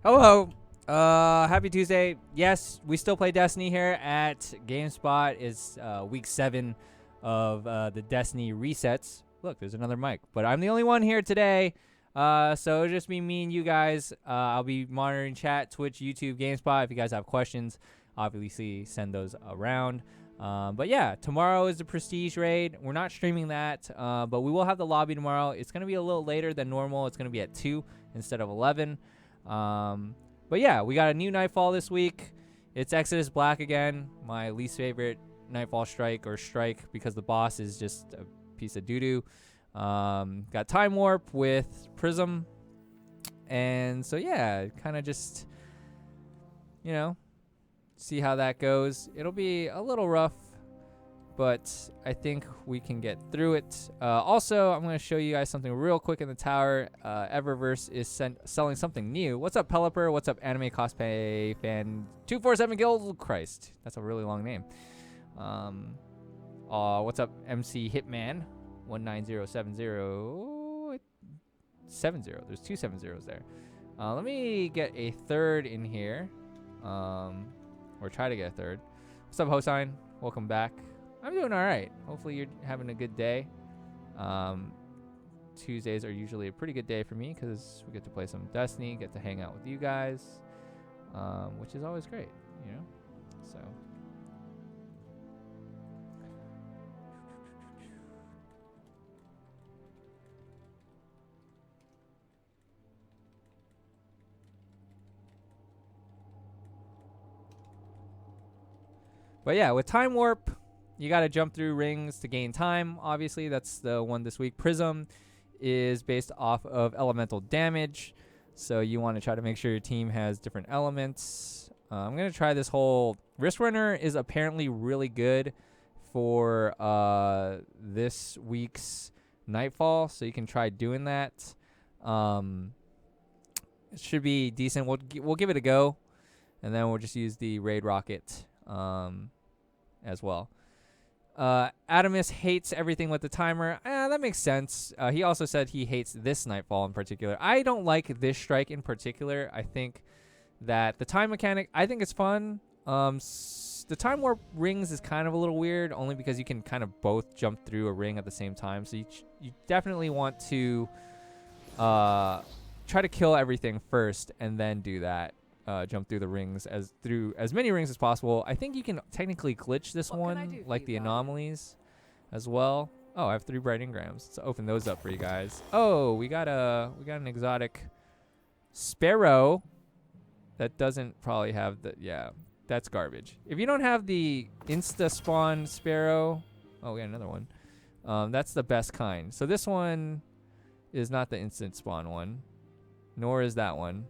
Hello. Happy Tuesday. Yes, we still play Destiny here at GameSpot. It's week 7 of the Destiny resets. Look, there's another mic, but I'm the only one here today. So it'll just be me and you guys. I'll be monitoring chat, Twitch, YouTube, GameSpot. If you guys have questions, obviously send those around. But yeah, tomorrow is the Prestige raid. We're not streaming that, but we will have the lobby tomorrow. It's going to be a little later than normal. It's going to be at 2 instead of 11. But yeah, we got a new Nightfall this week. It's Exodus Black again, my least favorite Nightfall strike because the boss is just a piece of doo-doo. Got Time Warp with Prism. And so yeah, kind of just, see how that goes. It'll be a little rough, but I think we can get through it. Also, I'm going to show you guys something real quick in the tower. Eververse is selling something new. What's up, Pelipper? What's up, Anime Cosplay Fan 247 Guild? Christ, that's a really long name. What's up, MC Hitman 1907070? There's two 70s there. Let me get a third in here, or try to get a third. What's up, Hosine? Welcome back. I'm doing all right. Hopefully you're having a good day. Tuesdays are usually a pretty good day for me because we get to play some Destiny, get to hang out with you guys, which is always great, So. But yeah, with Time Warp, you got to jump through rings to gain time. Obviously, that's the one this week. Prism is based off of elemental damage. So you want to try to make sure your team has different elements. I'm going to try this whole... Wrist Runner is apparently really good for this week's Nightfall. So you can try doing that. It should be decent. We'll give it a go. And then we'll just use the Raid Rocket as well. Adamus hates everything with the timer. That makes sense. He also said he hates this Nightfall in particular. I don't like this strike in particular. I think that the time mechanic, I think it's fun. The Time Warp rings is kind of a little weird, only because you can kind of both jump through a ring at the same time. So you definitely want to try to kill everything first and then do that. Jump through the rings through as many rings as possible. I think you can technically glitch this one, like the anomalies, as well. Oh, I have 3 bright engrams. Let's open those up for you guys. Oh, we got an exotic sparrow that doesn't probably have the that's garbage. If you don't have the insta spawn sparrow, oh, we got another one. That's the best kind. So this one is not the instant spawn one, nor is that one.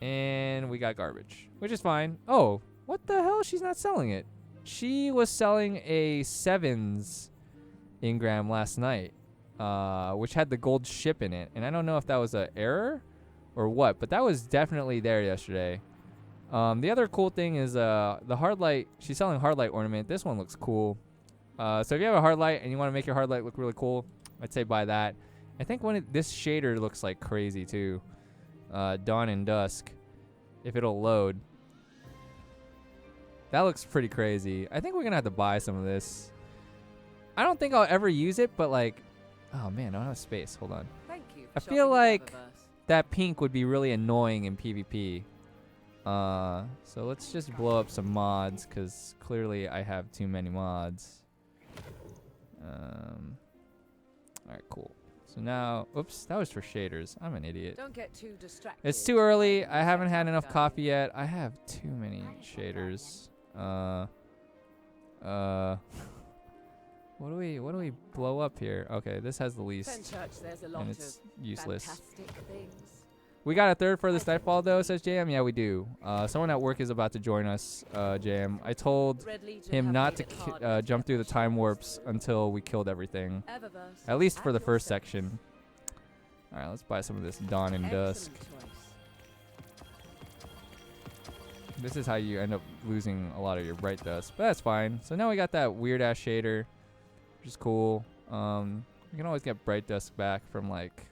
And we got garbage, which is fine. Oh, what the hell? She's not selling it. She was selling a 7s engram last night, which had the gold ship in it. And I don't know if that was an error or what, but that was definitely there yesterday. The other cool thing is the hard light. She's selling hard light ornament. This one looks cool. So if you have a hard light and you want to make your hard light look really cool, I'd say buy that. I think this shader looks like crazy too. Dawn and Dusk, if it'll load. That looks pretty crazy. I think we're gonna have to buy some of this. I don't think I'll ever use it, but like, oh man, I don't have space. Hold on. Thank you I feel like that pink would be really annoying in PvP. So let's just blow up some mods, because clearly I have too many mods. Alright, cool. So now, oops, that was for shaders. I'm an idiot. Don't get too distracted. It's too early. I haven't had enough coffee yet. I have too many shaders. What do we blow up here? Okay, this has the least, and it's useless. We got a third for this Nightfall though, says JM. Yeah, we do. Someone at work is about to join us, JM. I told him not to jump through the time warps until we killed everything. At least for the first section. Alright, let's buy some of this Dawn and Dusk. This is how you end up losing a lot of your bright dust, but that's fine. So now we got that weird ass shader, which is cool. You can always get bright dust back from like,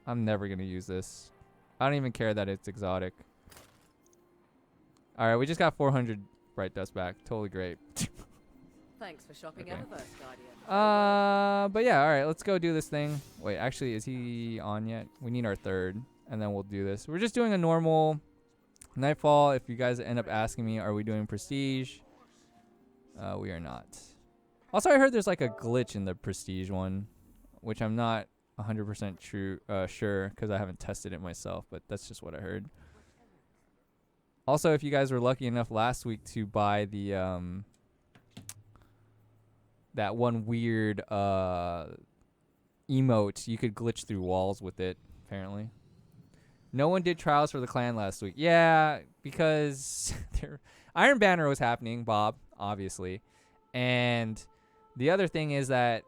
I'm never gonna use this. I don't even care that it's exotic. All right, we just got 400 bright dust back. Totally great. Thanks for shopping Eververse, Guardian. But yeah, all right, let's go do this thing. Wait, actually, is he on yet? We need our third, and then we'll do this. We're just doing a normal Nightfall. If you guys end up asking me, are we doing Prestige? We are not. Also, I heard there's like a glitch in the Prestige one, which I'm not 100% sure because I haven't tested it myself, but that's just what I heard. Also, if you guys were lucky enough last week to buy the that one weird emote, you could glitch through walls with it, apparently. No one did trials for the clan last week. Yeah, because Iron Banner was happening, Bob, obviously. And the other thing is that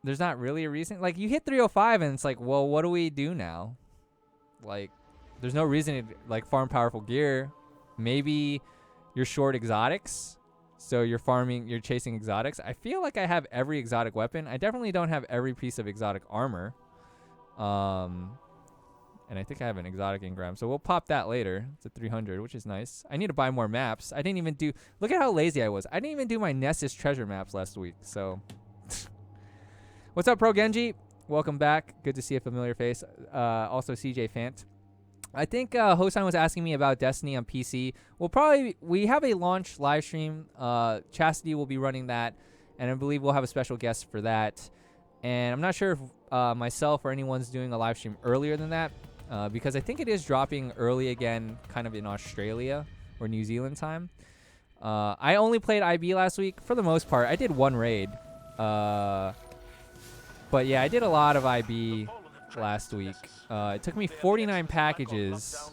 there's not really a reason. Like, you hit 305 and it's like, well, what do we do now? Like, there's no reason to, like, farm powerful gear. Maybe you're short exotics, so you're chasing exotics. I feel like I have every exotic weapon. I definitely don't have every piece of exotic armor. And I think I have an exotic engram, so we'll pop that later. It's at 300, which is nice. I need to buy more maps. I didn't even do... Look at how lazy I was. I didn't even do my Nessus treasure maps last week, so... What's up, Pro Genji? Welcome back. Good to see a familiar face. Also, CJ Fant. I think Hosan was asking me about Destiny on PC. We have a launch live stream. Chastity will be running that, and I believe we'll have a special guest for that. And I'm not sure if myself or anyone's doing a live stream earlier than that, because I think it is dropping early again, kind of in Australia or New Zealand time. I only played IB last week for the most part. I did one raid. But yeah, I did a lot of IB last week. It took me 49 packages,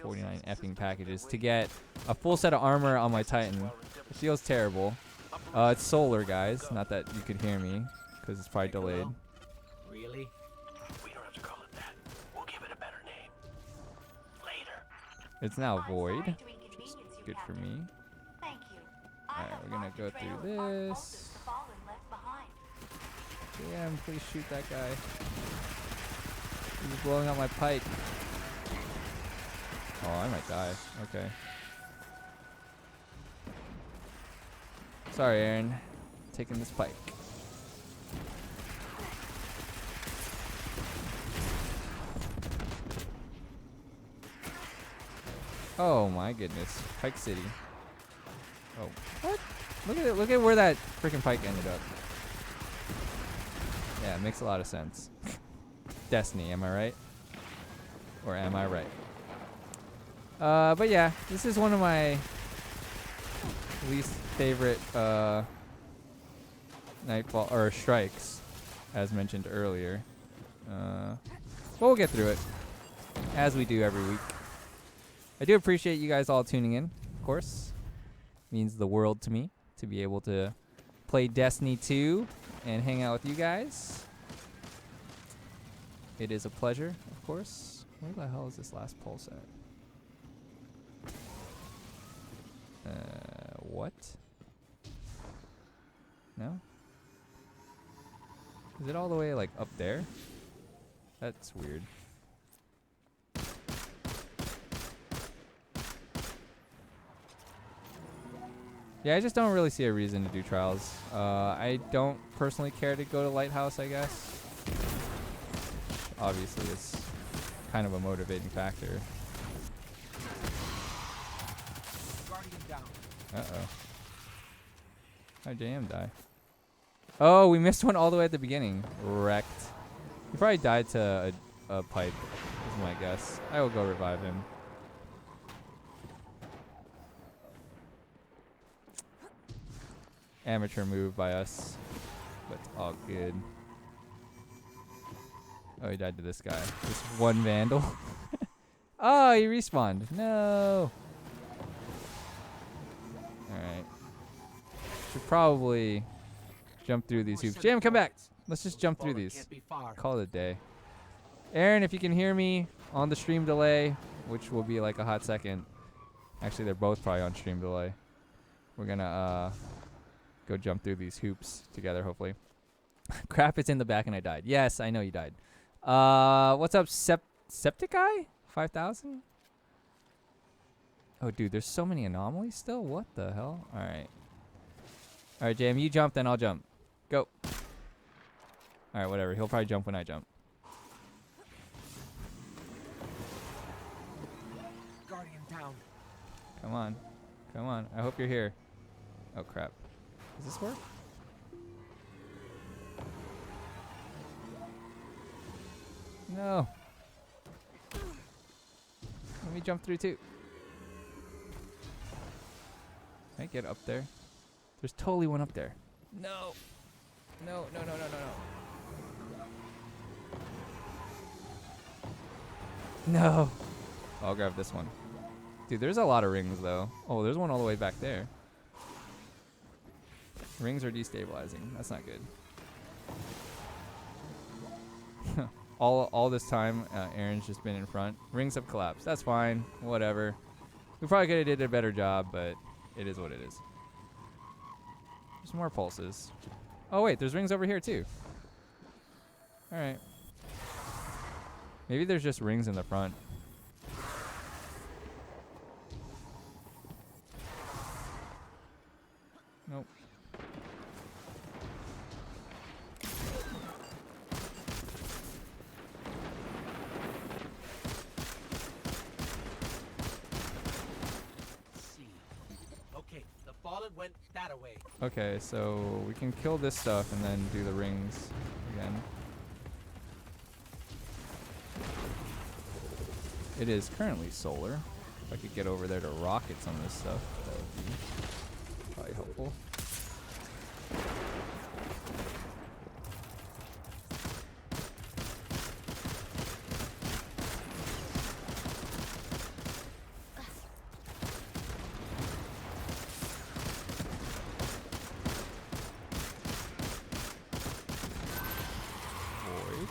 49 effing packages, to get a full set of armor on my Titan. It feels terrible. It's solar, guys. Not that you could hear me, because it's probably delayed. Really? We don't have to call it that. We'll give it a better name. Later. It's now void, which is good for me. Alright, we're gonna go through this. Damn, please shoot that guy. He's blowing up my pipe. Oh, I might die. Okay. Sorry, Aaron. Taking this pike. Oh my goodness. Pike City. Oh. What? Look at where that freaking pike ended up. Yeah, it makes a lot of sense. Destiny, am I right? Or am I right? But yeah, this is one of my least favorite Nightfall or strikes, as mentioned earlier. But we'll get through it, as we do every week. I do appreciate you guys all tuning in, of course. Means the world to me to be able to play Destiny 2 and hang out with you guys. It is a pleasure, of course. Where the hell is this last pulse at? What? No? Is it all the way, like, up there? That's weird. Yeah, I just don't really see a reason to do trials. I don't personally care to go to Lighthouse, I guess. Obviously, it's kind of a motivating factor. Uh-oh. How'd JM die? Oh, we missed one all the way at the beginning. Wrecked. He probably died to a pipe, is my guess. I will go revive him. Amateur move by us, but it's all good. Oh, he died to this guy. This one vandal. Oh, he respawned. No. Alright. Should probably jump through these hoops. Jam, come back. Let's just jump through these. Call it a day. Aaron, if you can hear me on the stream delay, which will be like a hot second. Actually, they're both probably on stream delay. We're gonna go jump through these hoops together, hopefully. Crap, it's in the back and I died. Yes, I know you died. What's up, Septic Eye? 5,000? Oh, dude, there's so many anomalies still? What the hell? Alright. Alright, JM, you jump, then I'll jump. Go. Alright, whatever. He'll probably jump when I jump. Guardian down. Come on. Come on. I hope you're here. Oh, crap. Does this work? No. Let me jump through too. Can I get up there? There's totally one up there. No. No, no, no, no, no, no. No. I'll grab this one. Dude, there's a lot of rings though. Oh, there's one all the way back there. Rings are destabilizing. That's not good. all this time, Aaron's just been in front. Rings have collapsed. That's fine. Whatever. We probably could have did a better job, but it is what it is. There's more pulses. Oh wait, there's rings over here too. All right. Maybe there's just rings in the front. Nope. Okay, the fallen went that away. Okay, so we can kill this stuff and then do the rings again. It is currently solar. If I could get over there to rocket some of this stuff, that would be probably helpful. Void.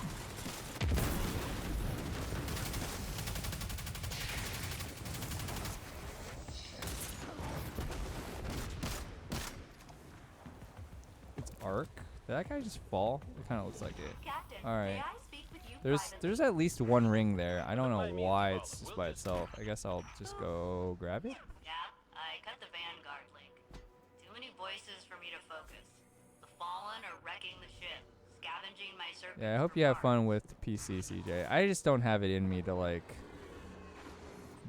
Arc. Did that guy just fall? It kind of looks like it. All right. There's at least one ring there. I don't know why it's just by itself. I guess I'll just go grab it. Yeah, I cut the Vanguard link. Too many voices for me to focus. The Fallen are wrecking the ship, scavenging my serpent. Yeah, I hope you have fun with PC, CJ. I just don't have it in me to like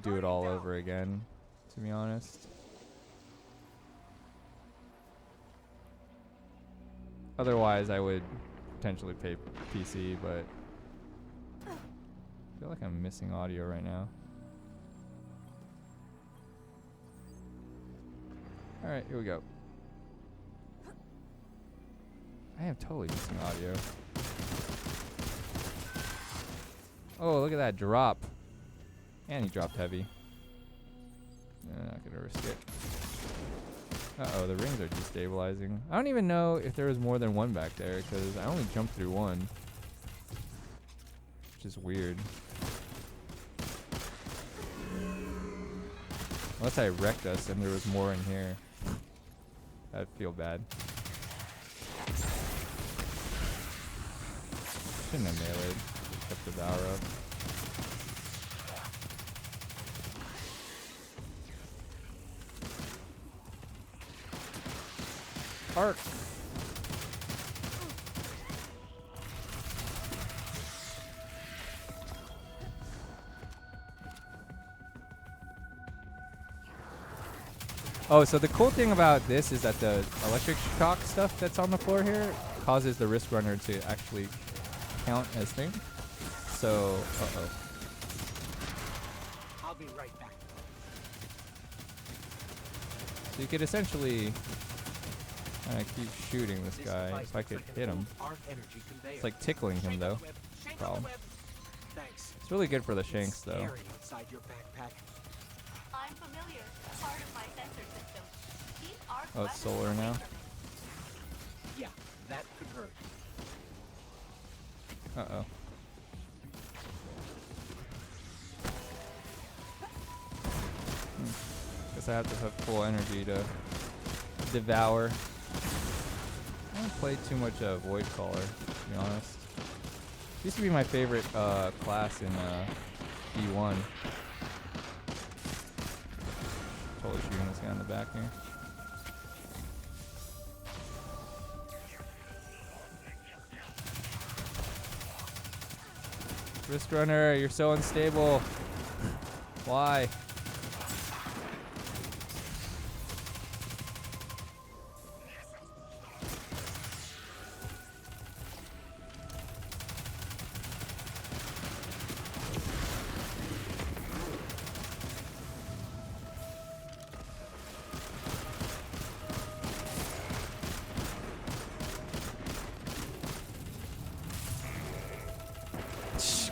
do it all over again, to be honest. Otherwise, I would potentially pay PC, but I feel like I'm missing audio right now. All right, here we go. I am totally missing audio. Oh, look at that drop. And he dropped heavy. Not gonna risk it. Uh-oh, the rings are destabilizing. I don't even know if there was more than one back there, because I only jumped through one. Which is weird. Unless I wrecked us and there was more in here. I'd feel bad. Shouldn't have meleeed. Kept the Devour up. Arc. Oh, so the cool thing about this is that the electric shock stuff that's on the floor here causes the wrist runner to actually count as thing. So, uh-oh. I'll be right back. So you could essentially keep shooting this guy if I could hit him. It's like tickling him though. Problem. It's really good for the shanks though. I'm familiar. Part of my sensor system. These arc Oh, it's solar now. Yeah, that could hurt. Uh-oh. Guess I have to have full energy to devour. I haven't played too much Void Caller, to be honest. Used to be my favorite class in D1. Totally shooting this guy in the back here. Risk Runner, you're so unstable. Why?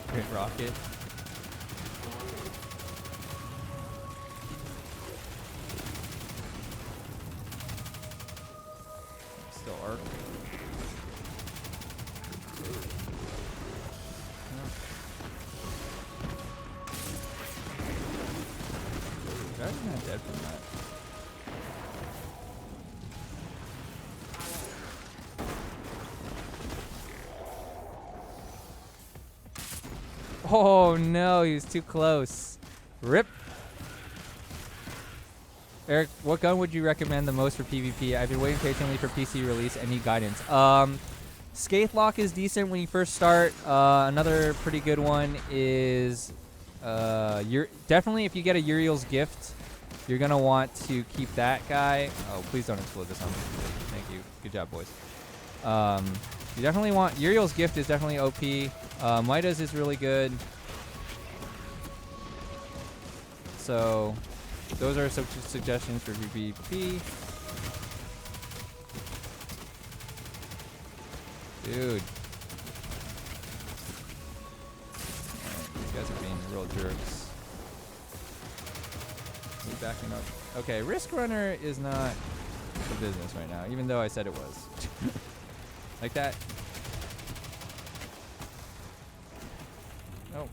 Great rocket. Still arc. Guy's not dead from that. Oh no, he was too close. Rip. Eric, what gun would you recommend the most for PvP? I've been waiting patiently for PC release. Any guidance? Skatelock is decent when you first start. Another pretty good one is definitely if you get a Uriel's Gift, you're gonna want to keep that guy. Oh, please don't explode this on me. Thank you. Good job, boys. You definitely want Uriel's Gift is definitely OP. Midas is really good. So those are some suggestions for PvP. Dude. These guys are being real jerks. He's backing up. Okay, Risk Runner is not the business right now, even though I said it was. Like that. Oh.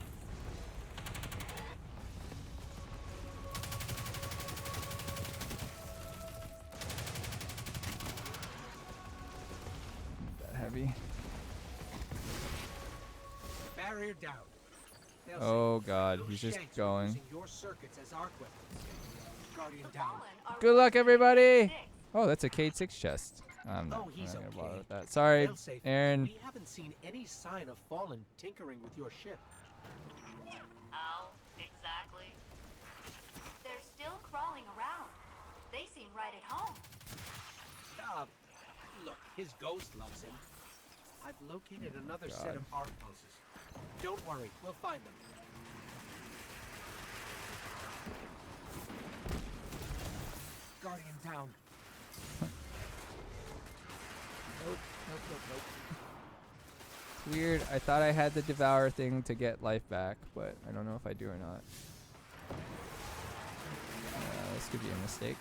That heavy. Barrier down. They'll Oh say, God, "Those he's just shanks are going. using your circuits as arc weapons." Guardian down. Good luck, everybody. Oh, that's a Cade 6 chest. I'm not, Oh, he's I'm not gonna bother okay. with that. Sorry, They'll say, Aaron. "We haven't seen any sign of Fallen tinkering with your ship." How exactly? They're still crawling around. They seem right at home. Look, his ghost loves him. I've located another set God. of arc pulses. Don't worry, we'll find them. Guardian down. Nope. It's weird. I thought I had the Devour thing to get life back, but I don't know if I do or not. This could be a mistake.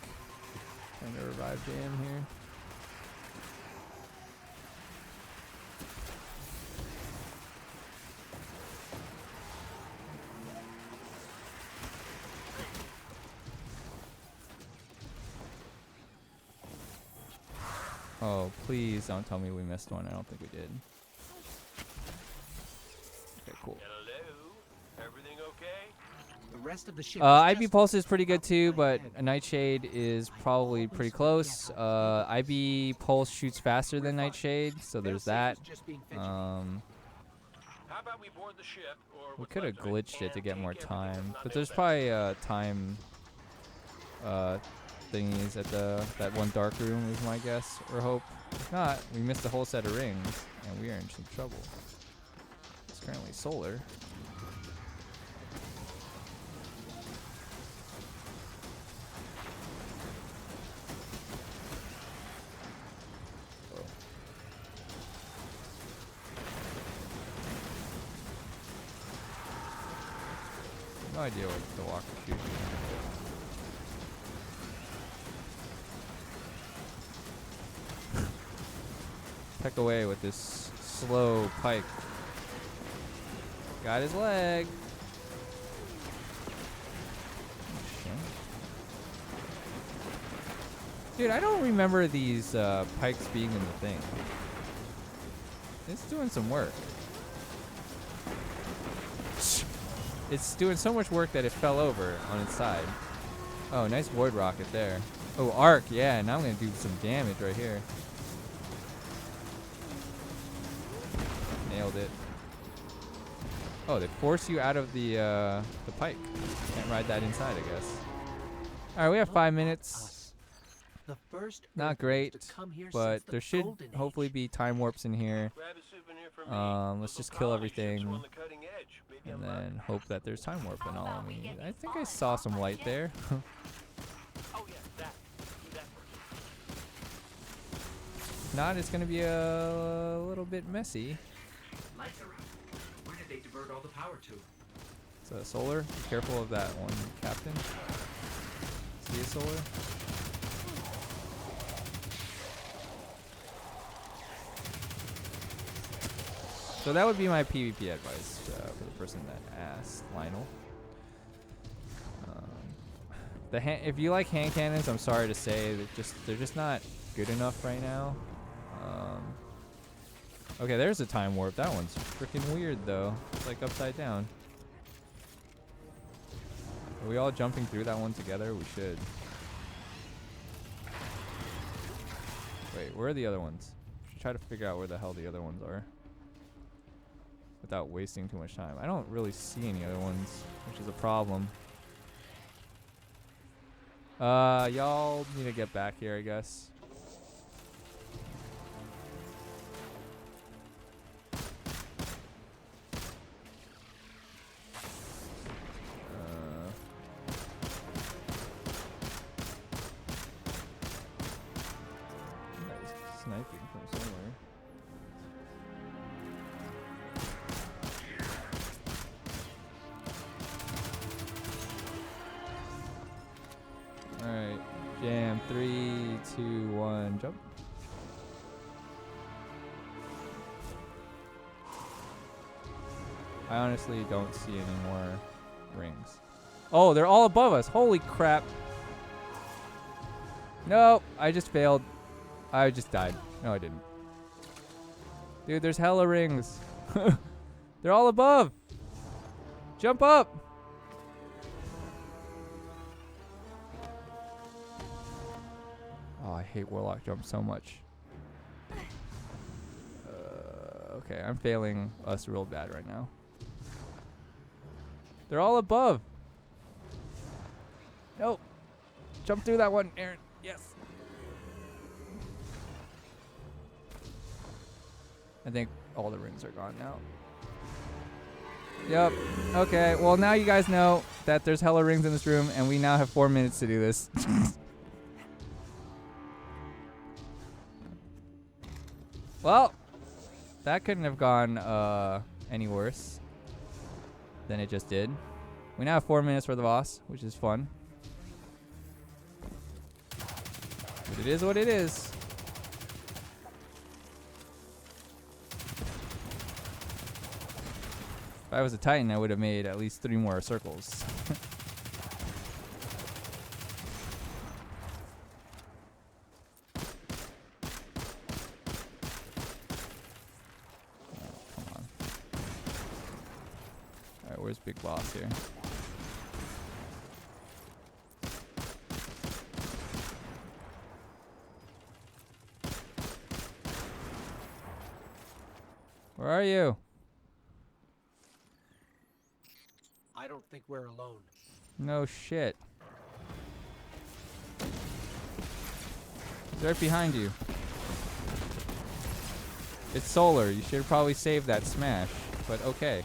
Trying to revive Jam here. Oh, please don't tell me we missed one. I don't think we did. Okay, cool. Hello. Everything okay? The rest of the ship. IB Pulse is pretty good too, but a Nightshade is probably pretty close. IB Pulse shoots faster than Nightshade, so there's that. How about we board the ship, or We could have glitched it to get more time, but there's probably time thingies at that one dark room is my guess or hope. If not, we missed a whole set of rings and we are in some trouble. It's currently solar. Oh. No idea what the walker shooting. Peck away with this slow pike. Got his leg. Dude, I don't remember these pikes being in the thing. It's doing some work. It's doing so much work that it fell over on its side. Oh, nice void rocket there. Oh, arc. Yeah, now I'm going to do some damage right here. Nailed it. Oh, they force you out of the pike. Can't ride that inside, I guess. All right, we have 5 minutes. The first Not Earthlings great, to come here but since the there should Golden hopefully Age. be time warps in here. Grab a souvenir for me. Let's Those just kill colony ships everything, are on the cutting edge. Maybe and I'm then hope that there's time warp and all. about we get I these think I fallen saw off some my light ship? there. Oh yeah, that. Do that first. If not, it's gonna be a little bit messy. Lights are out. Where did they divert all the power to? So solar, be careful of that one, Captain. See a solar? So that would be my PvP advice for the person that asked, Lionel. If you like hand cannons, I'm sorry to say they're just not good enough right now. Okay, there's a time warp. That one's freaking weird though. It's like upside down. Are we all jumping through that one together? We should. Wait, where are the other ones? Should try to figure out where the hell the other ones are without wasting too much time. I don't really see any other ones, which is a problem. Y'all need to get back here, I guess. Sniping from somewhere. Alright, jam. 3, 2, 1, jump. I honestly don't see any more rings. Oh, they're all above us. Holy crap. Nope, I just failed. I just died. No, I didn't. Dude, there's hella rings. They're all above. Jump up. Oh, I hate Warlock jump so much. Okay, I'm failing us real bad right now. They're all above. Nope. Jump through that one, Aaron. Yes. I think all the rings are gone now. Yep. Okay, well now you guys know that there's hella rings in this room, and we now have 4 minutes to do this. Well, that couldn't have gone any worse than it just did. We now have 4 minutes for the boss, which is fun. But it is what it is. If I was a Titan, I would have made at least 3 more circles. Come on. Alright, where's Big Boss here? Where are you? I don't think we're alone. No shit. It's right behind you. It's solar. You should probably save that smash, but okay.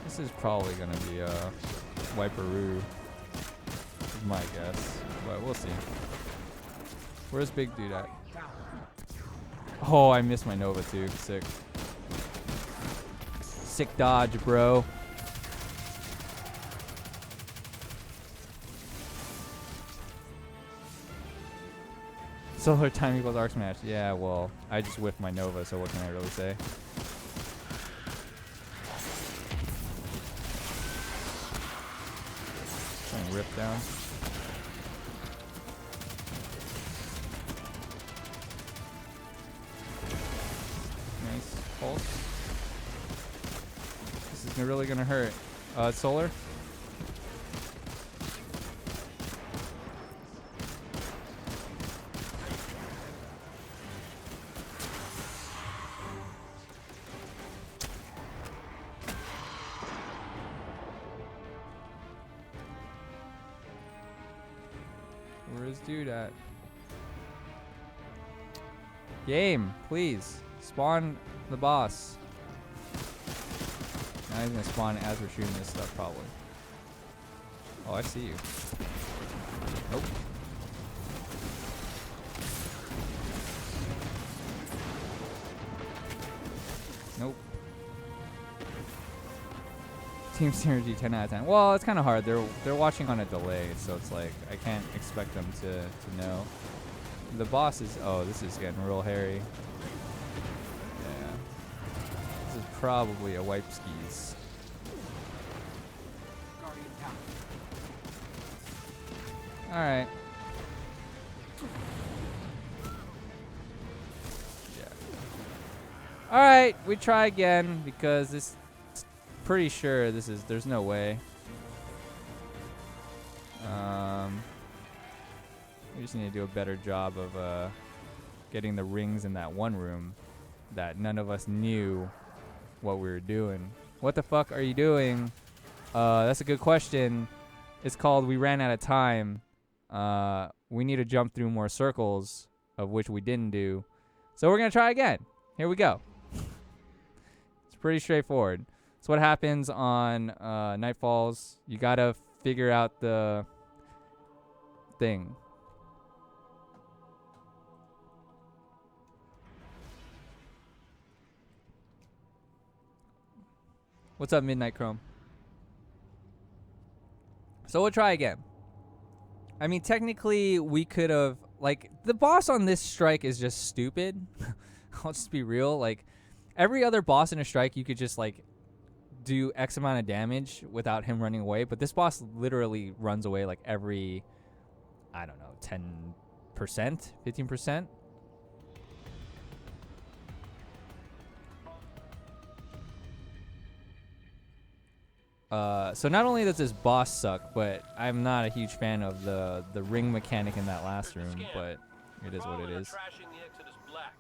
This is probably gonna be a wiperoo, is my guess, but we'll see. Where's Big Dude at? Oh, I missed my Nova too. Sick. Sick dodge, bro. Solar time equals arc smash. Yeah, well, I just whiffed my Nova, so what can I really say? rip down. Nice pulse. This is really gonna hurt. Solar. Where's dude at? Game, please. Spawn the boss. Now he's gonna spawn as we're shooting this stuff, probably. Oh, I see you. Nope. Nope. Team Synergy 10 out of 10. Well, it's kind of hard. They're watching on a delay, so it's like I can't expect them to know. The boss is... Oh, this is getting real hairy. Yeah. This is probably a wipe skis. Alright. Yeah. Alright, we try again because this... Pretty sure this is... There's no way. We just need to do a better job of getting the rings in that one room that none of us knew what we were doing. What the fuck are you doing? That's a good question. It's called We Ran Out of Time. We need to jump through more circles, of which we didn't do. So we're going to try again. Here we go. It's pretty straightforward. So what happens on Nightfalls, you got to figure out the thing. What's up, Midnight Chrome? So we'll try again. I mean, technically, we could have... Like, the boss on this strike is just stupid. I'll just be real. Like, every other boss in a strike, you could just, like, do X amount of damage without him running away. But this boss literally runs away, like, every... I don't know, 10%? 15%? So not only does this boss suck, but I'm not a huge fan of the ring mechanic in that last room, but it is what it is.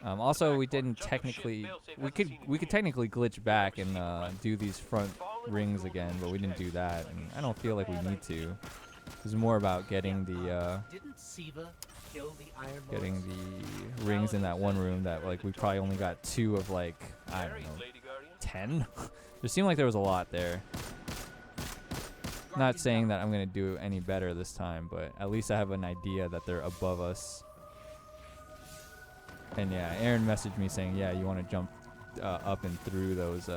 Also, we didn't technically... We could technically glitch back and do these front rings again, but we didn't do that, and I don't feel like we need to. It's more about getting the rings in that one room that, like, we probably only got 2 of, like, I don't know, 10? There seemed like there was a lot there. Not saying that I'm going to do any better this time, but at least I have an idea that they're above us. And yeah, Aaron messaged me saying, yeah, you want to jump up and through those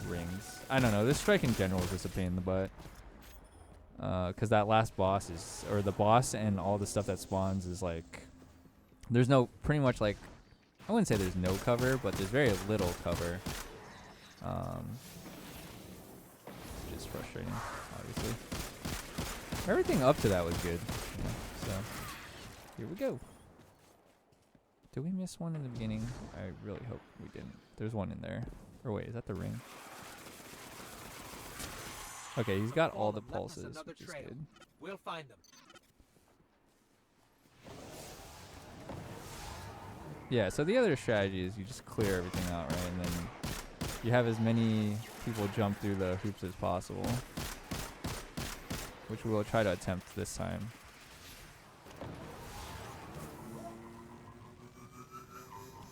rings. I don't know. This strike in general is just a pain in the butt. Because that last boss is... Or the boss and all the stuff that spawns is like... There's no... Pretty much like... I wouldn't say there's no cover, but there's very little cover. Which is frustrating, obviously. Everything up to that was good. Yeah, so, here we go. Did we miss one in the beginning? I really hope we didn't. There's one in there. Or wait, is that the ring? Okay, he's got all the pulses, which is good. We'll find them. Yeah, so the other strategy is you just clear everything out, right? And then you have as many people jump through the hoops as possible. Which we will try to attempt this time.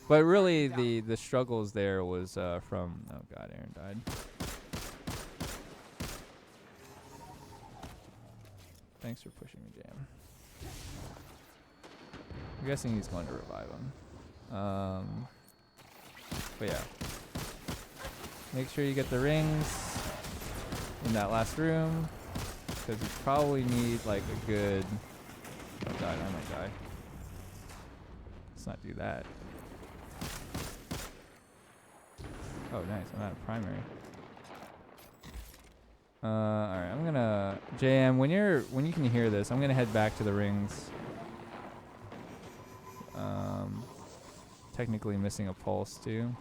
But really, the struggles there was from... Oh god, Aaron died. Thanks for pushing me, Jam. I'm guessing he's going to revive him. But yeah. Make sure you get the rings in that last room. Because you probably need like a good... Oh god, I might die. Let's not do that. Oh nice, I'm out of primary. Alright, I'm gonna JM, when you can hear this, I'm gonna head back to the rings. Technically missing a pulse too.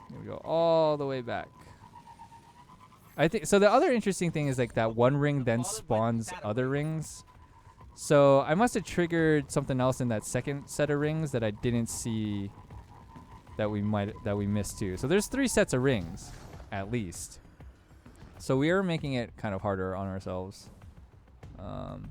Here we go all the way back. I think so. The other interesting thing is like that one ring then spawns other rings. So I must have triggered something else in that second set of rings that I didn't see that we missed too. So there's 3 sets of rings at least. So we are making it kind of harder on ourselves. So I'm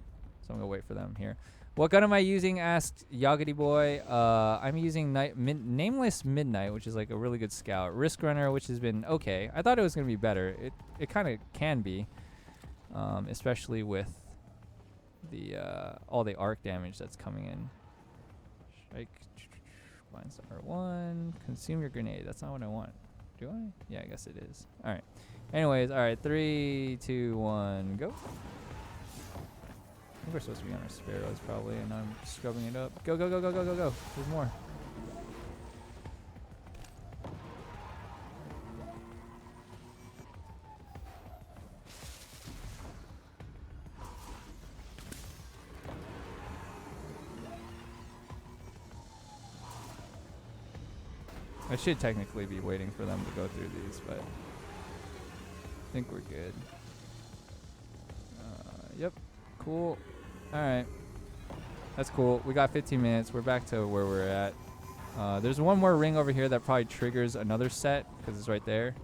gonna wait for them here. What gun am I using? Asked Yoggity Boy. I'm using Nameless Midnight, which is like a really good scout. Risk Runner, which has been okay. I thought it was gonna be better. It kind of can be, especially with the all the arc damage that's coming in. Strike. Blind Star 1. Consume your grenade. That's not what I want. Do I? Yeah, I guess it is. All right. Anyways, all right. 3, 2, 1, go. I think we're supposed to be on our sparrows probably, and I'm scrubbing it up. Go, go, go, go, go, go, go. There's more. I should technically be waiting for them to go through these, but I think we're good. Yep. Cool. Alright. That's cool. We got 15 minutes. We're back to where we're at. There's one more ring over here that probably triggers another set because it's right there.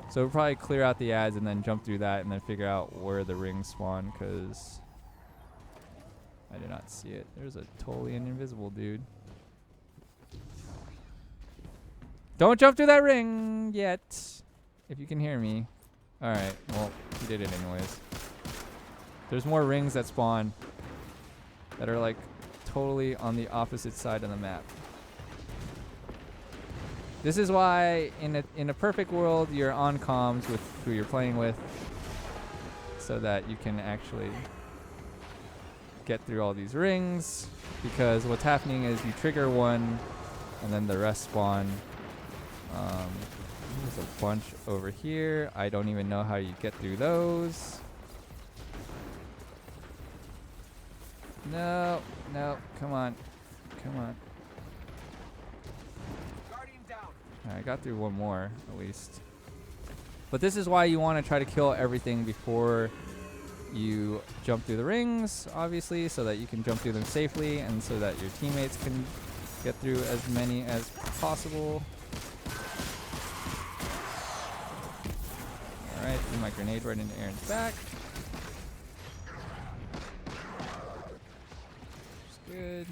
So we'll probably clear out the ads and then jump through that and then figure out where the rings spawn because I did not see it. There's a totally invisible dude. Don't jump through that ring yet, if you can hear me. Alright, well, he did it anyways. There's more rings that spawn that are like totally on the opposite side of the map. This is why in a perfect world you're on comms with who you're playing with so that you can actually get through all these rings, because what's happening is you trigger one and then the rest spawn. There's a bunch over here. I don't even know how you get through those. No, no, come on. Come on. I got through one more, at least. But this is why you want to try to kill everything before you jump through the rings, obviously, so that you can jump through them safely and so that your teammates can get through as many as possible. Alright, threw my grenade right into Aaron's back. Good.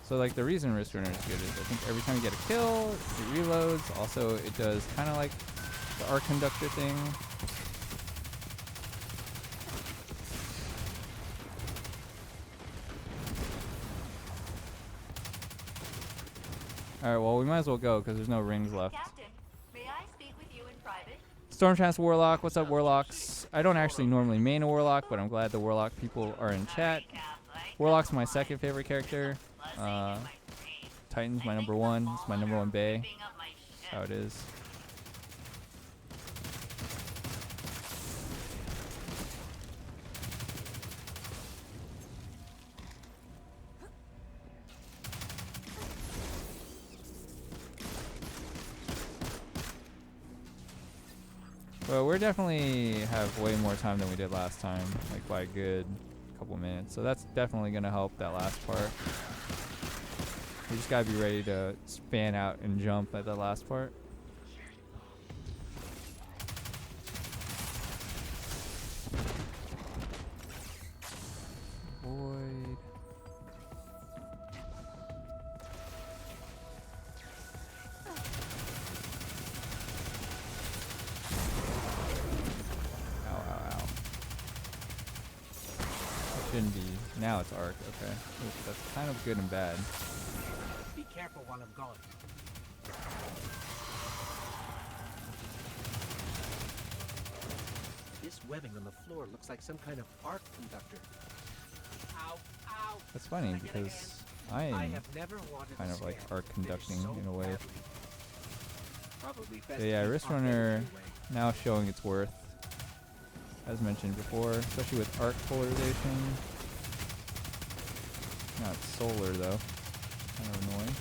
So like the reason Risk Runner is good is I think every time you get a kill, it reloads. Also, it does kind of like the arc conductor thing. Alright, well, we might as well go because there's no rings left. Captain, may I speak with you in private? Stormtrance Warlock, what's up, Warlocks? I don't actually normally main a Warlock, but I'm glad the Warlock people are in chat. Warlock's my second favorite character. Titan's my number 1. It's my number 1 Bay. That's how it is. Well, we're definitely have way more time than we did last time, like by a good couple minutes. So that's definitely going to help that last part. We just got to be ready to span out and jump at the last part. Void. Shouldn't be. Now it's arc. Okay. Ooh, that's kind of good and bad. Be careful while I'm gone. This webbing on the floor looks like some kind of arc conductor. Ow, ow. That's funny because I am have never wanted kind to of like scare. arc conducting It is so in a way. badly. Probably best So yeah, to Wrist keep on Runner anyway. now showing its worth, as mentioned before, especially with arc polarization. Not solar though. Kind of annoying.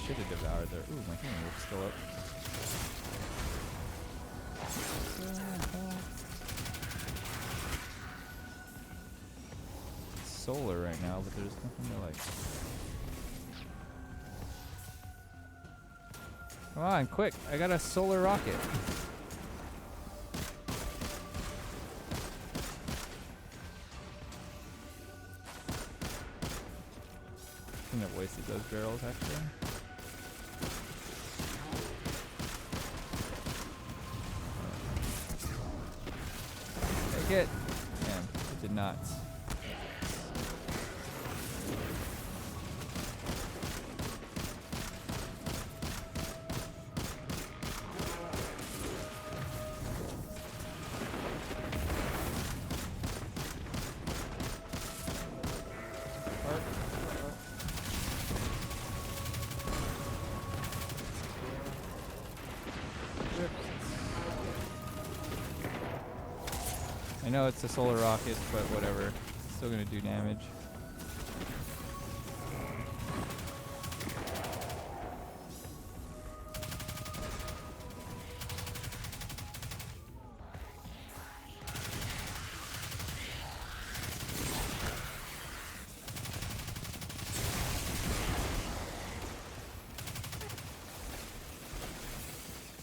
Should have devoured there. Ooh, my hand looks still up. It's solar right now, but there's nothing to like. Come on, quick! I got a solar rocket. Shouldn't have wasted those barrels actually. Take it. Damn, it did not. I know it's a solar rocket, but whatever. It's still gonna do damage.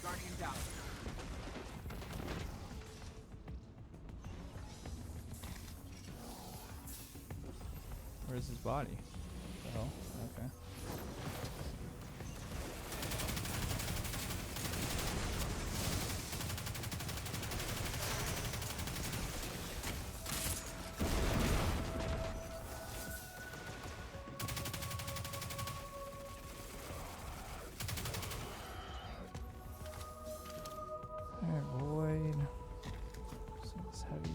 Guardian down. Where's his body? Oh, okay. Alright, void. Seems heavy.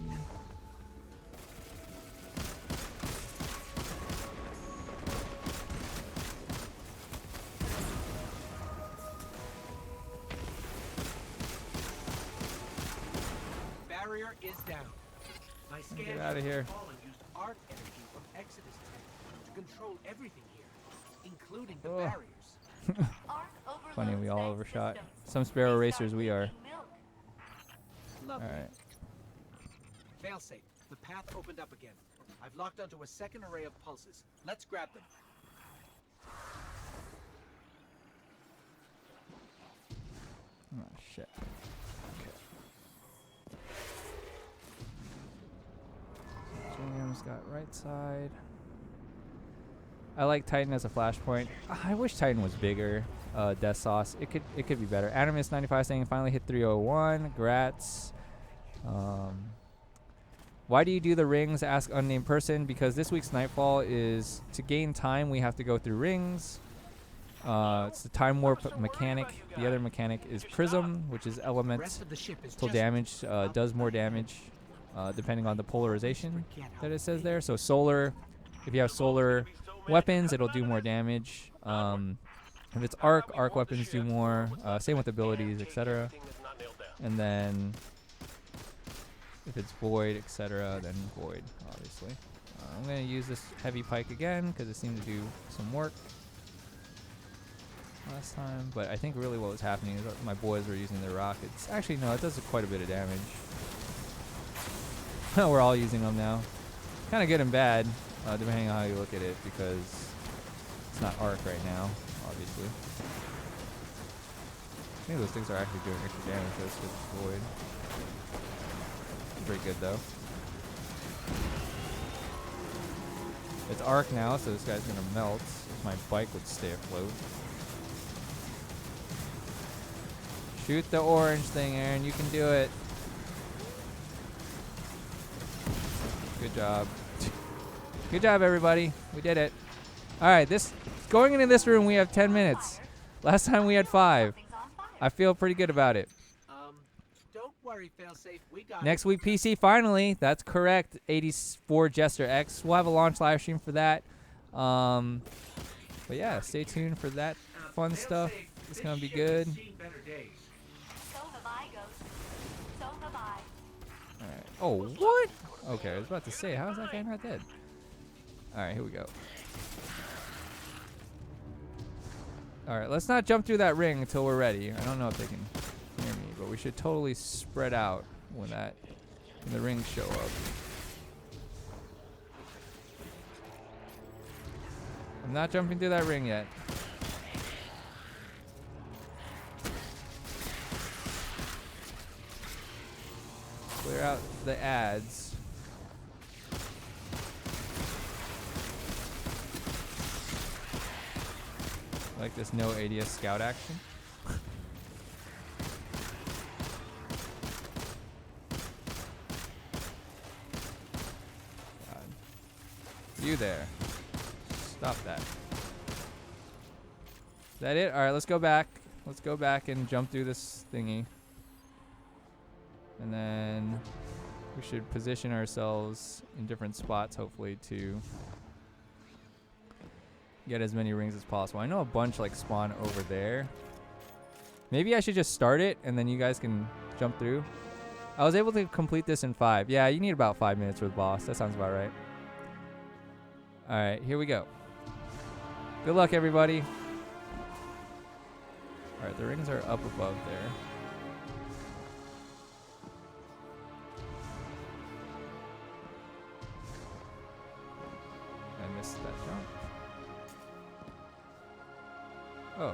Barrier is down. My Get scan outta here. used arc energy from Exodus to control everything here, including the Oh. barriers. Funny, we all overshot. Some sparrow racers we are. Lovely. Alright. Failsafe. The path opened up again. I've locked onto a second array of pulses. Let's grab them. Oh, shit. Okay. Jam's got right side. I like Titan as a flashpoint. I wish Titan was bigger. Death Sauce. It could be better. Animus95 saying finally hit 301. Grats. Why do you do the rings? Ask unnamed person. Because this week's Nightfall is to gain time. We have to go through rings. It's the time warp mechanic. The other mechanic is prism, which is element Rest of the ship is till just damage. Does more damage depending on the polarization that it says there. So solar, if you have solar weapons, it'll do more damage. If it's arc weapons do more. Same with abilities, etc. And then if it's void, etc., then void, obviously. I'm going to use this heavy pike again because it seemed to do some work last time. But I think really what was happening is that my boys were using their rockets. Actually, no, it does quite a bit of damage. We're all using them now. Kind of good and bad, depending on how you look at it, because it's not arc right now, obviously. I think those things are actually doing extra damage, so it's just void. Pretty good though. It's arc now, so this guy's gonna melt. If my bike would stay afloat. Shoot the orange thing, Aaron. You can do it. Good job. Good job, everybody. We did it. All right, going into this room, we have 10 minutes. Last time we had 5. I feel pretty good about it. worry, failsafe. We got Next it. week, PC, finally. That's correct. 84 Jester X. We'll have a launch live stream for that. But yeah, stay tuned for that fun stuff. It's going to be good. So have I, Ghost. So have I. All right. Oh, what? Okay, I was about to say, how is that guy not dead? All right, here we go. All right, let's not jump through that ring until we're ready. I don't know if they can hear me, but we should totally spread out when the rings show up. I'm not jumping through that ring yet. Clear out the ads. I like this no ADS scout action. God. You there. Stop that. Is that it? Alright, let's go back. Let's go back and jump through this thingy. And then we should position ourselves in different spots, hopefully, to get as many rings as possible. I know a bunch like spawn over there. Maybe I should just start it and then you guys can jump through. I was able to complete this in 5. Yeah, you need about 5 minutes for the boss. That sounds about right. Alright, here we go. Good luck, everybody. Alright, the rings are up above there. I missed that jump. Oh.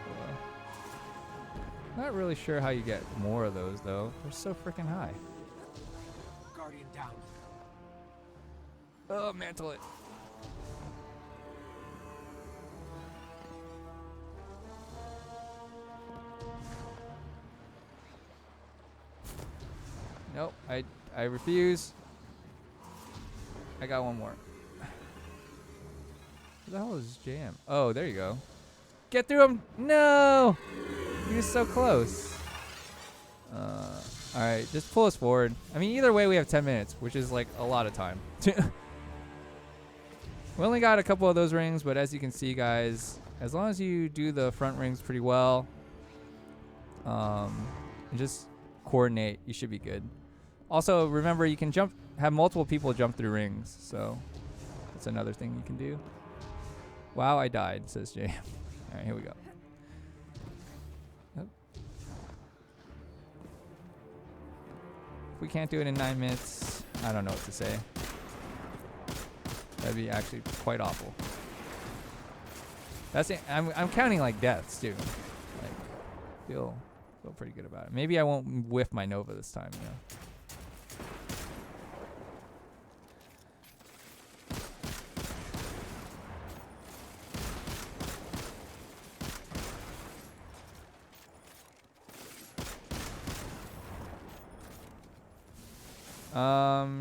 Well, not really sure how you get more of those, though. They're so freaking high. Guardian down. Oh, mantle it. Nope, I refuse. I got one more. Who the hell is JM? Oh, there you go. Get through him! No! He was so close. Alright, just pull us forward. I mean, either way, we have 10 minutes, which is like a lot of time. We only got a couple of those rings, but as you can see, guys, as long as you do the front rings pretty well, and just coordinate, you should be good. Also, remember, you can have multiple people jump through rings, so that's another thing you can do. Wow, I died, says Jay. All right, here we go. Yep. If we can't do it in 9 minutes, I don't know what to say. That'd be actually quite awful. That's it. I'm counting like deaths too. Like, feel pretty good about it. Maybe I won't whiff my Nova this time. You know.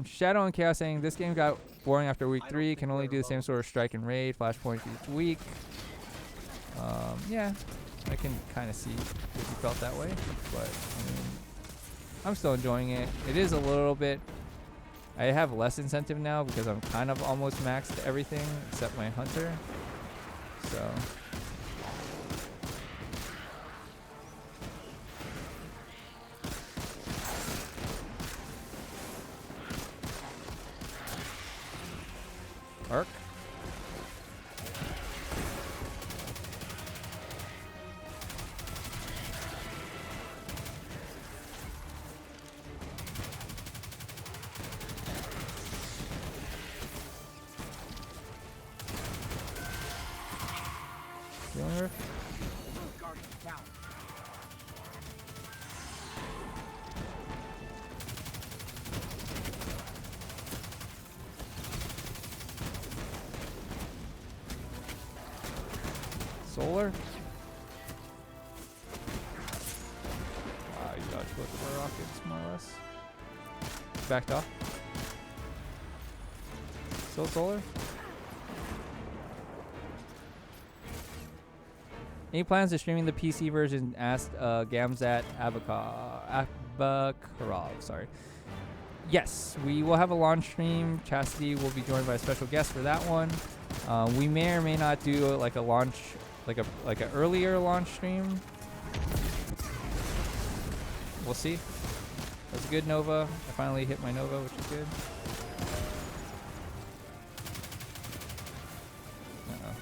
Shadow and Chaos saying this game got boring after week 3. Can only do the same sort of strike and raid, Flashpoint each week. Yeah, I can kind of see if you felt that way, but I mean, I'm still enjoying it. It is a little bit. I have less incentive now because I'm kind of almost maxed everything except my hunter. So. Arc. Healing her. Guardian down. Solar. Wow, you dodged both of our rockets, more or less. Backed off. Still solar. Any plans of streaming the PC version? Asked Gamzat Abakarov. Sorry. Yes, we will have a launch stream. Chastity will be joined by a special guest for that one. We may or may not do like a launch, like an earlier launch stream. We'll see. That's a good Nova. I finally hit my Nova, which is good. Uh-oh.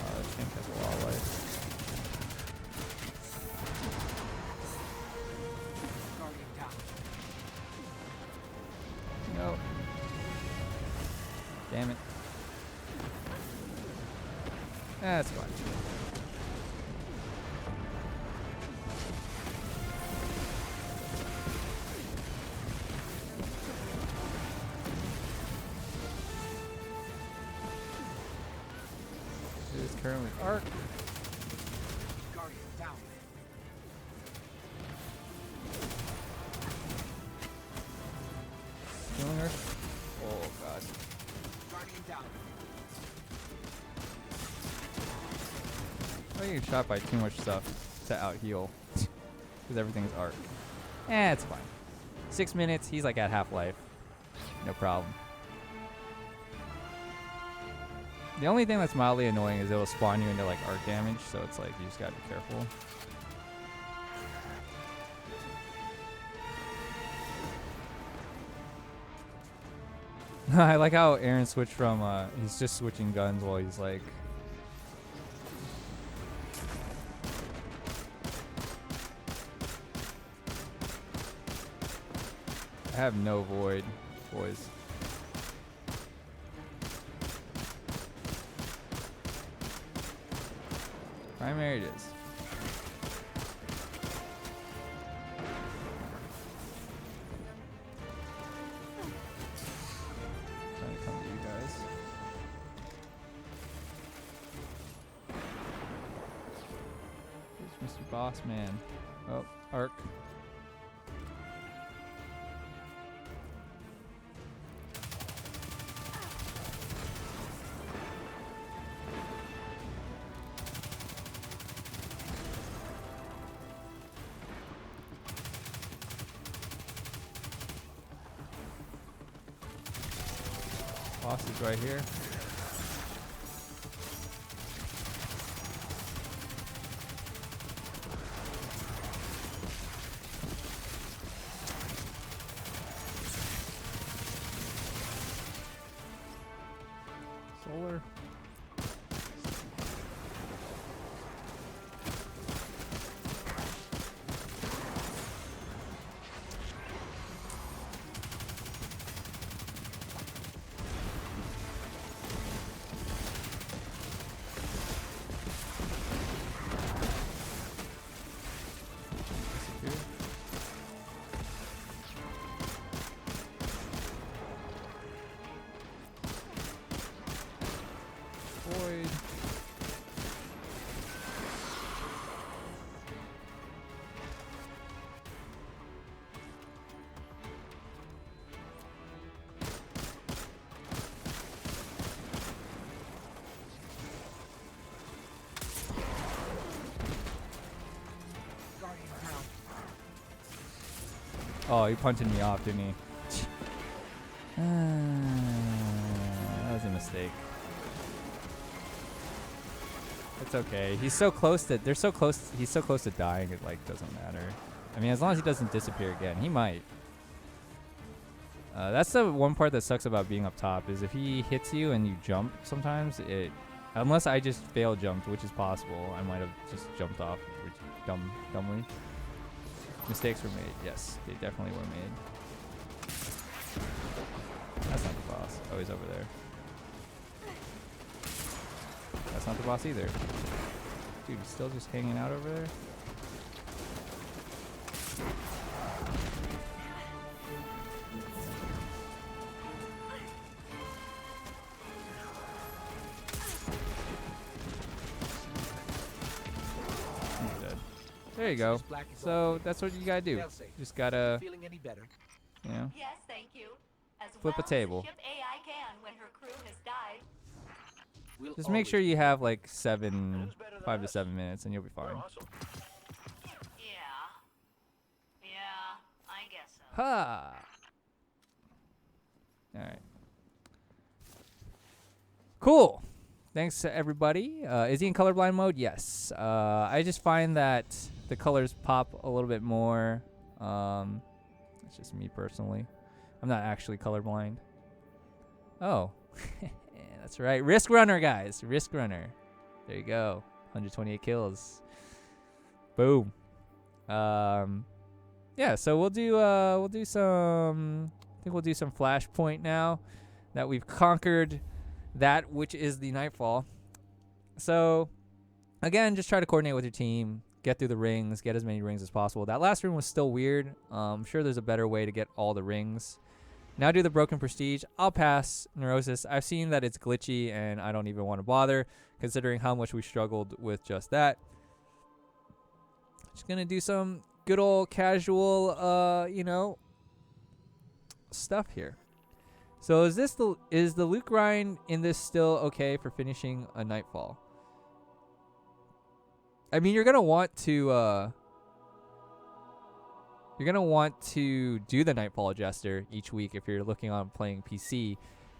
Oh, this tank has a lot of life. No. Damn it. That's fine. It is currently Arc. Guardian down. Killing her. Oh god. Guardian down. I get shot by too much stuff to out heal. Because everything's Arc. It's fine. 6 minutes, he's like at half life. No problem. The only thing that's mildly annoying is it'll spawn you into like arc damage, so it's like you just gotta be careful. I like how Aaron switched from he's just switching guns while he's like I have no void, boys. Primary it is. Trying to come to you guys. Where's Mr. Boss Man? Oh, Arc. Boss is right here. Solar. Void. Guardian down. Oh, he punching me off, didn't he? That was a mistake. It's okay. He's so close that they're so close. He's so close to dying. It like doesn't matter. I mean, as long as he doesn't disappear again, he might. That's the one part that sucks about being up top is if he hits you and you jump. Sometimes it, unless I just fail jumped, which is possible, I might have just jumped off, which dumbly. Mistakes were made. Yes, they definitely were made. That's not the boss. Oh, he's over there. That's not the boss either. Dude, he's still just hanging out over there? He's dead. There you go. So that's what you gotta do. Just gotta, Feeling any better? you know. Yes, thank you. as Flip a well table. as ship AI can when her crew has died. We'll Just make always sure be you have like 5 to 7 minutes, and you'll be fine. Yeah. Yeah, I guess so. Ha! All right. Cool. Thanks to everybody. Is he in colorblind mode? Yes. I just find that the colors pop a little bit more. It's just me personally. I'm not actually colorblind. Oh. That's right. Risk runner, guys. Risk runner. There you go. 128 kills. Boom. Yeah, so we'll do some I think we'll do some Flashpoint now that we've conquered that which is the Nightfall. So again, just try to coordinate with your team, get through the rings, get as many rings as possible. That last ring was still weird. I'm sure there's a better way to get all the rings. Now do the broken prestige. I'll pass Neurosis. I've seen that it's glitchy and I don't even want to bother considering how much we struggled with just that. Just gonna do some good old casual stuff here. So is the loot grind in this still okay for finishing a Nightfall? I mean, you're gonna want to do the Nightfall Jester each week if you're looking on playing PC,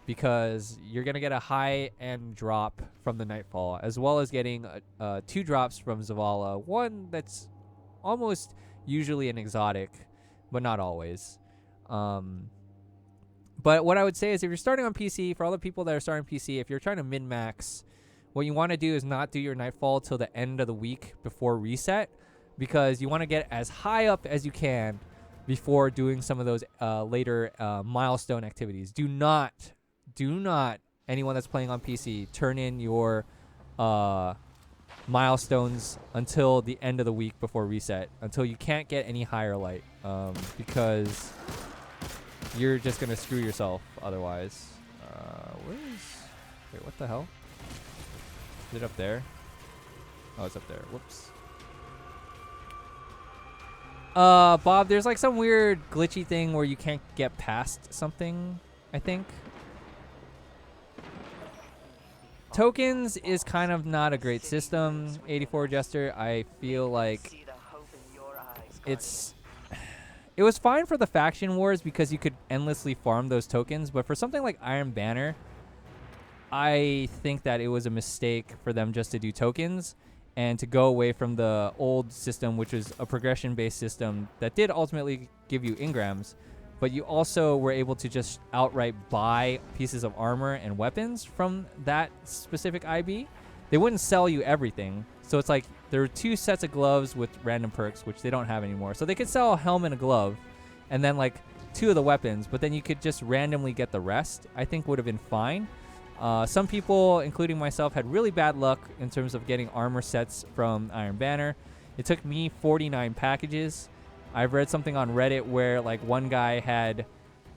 because you're gonna get a high end drop from the Nightfall, as well as getting 2 drops from Zavala. One that's almost usually an exotic, but not always. But what I would say is if you're starting on PC, for all the people that are starting PC, if you're trying to min-max, what you want to do is not do your Nightfall till the end of the week before reset, because you want to get as high up as you can before doing some of those later milestone activities. Do not, anyone that's playing on PC, turn in your milestones until the end of the week before reset, until you can't get any higher light, because you're just gonna screw yourself otherwise. Wait, what the hell? Is it up there? Oh, it's up there. Whoops. Bob, there's like some weird glitchy thing where you can't get past something, I think. Tokens is kind of not a great system, 84 Jester. I feel like it was fine for the faction wars because you could endlessly farm those tokens, but for something like Iron Banner, I think that it was a mistake for them just to do tokens and to go away from the old system, which was a progression-based system that did ultimately give you engrams, but you also were able to just outright buy pieces of armor and weapons from that specific IB. They wouldn't sell you everything. So it's like there were 2 sets of gloves with random perks, which they don't have anymore. So they could sell a helmet and a glove and then like 2 of the weapons, but then you could just randomly get the rest. I think would have been fine. Some people, including myself, had really bad luck in terms of getting armor sets from Iron Banner. It took me 49 packages. I've read something on Reddit where like one guy had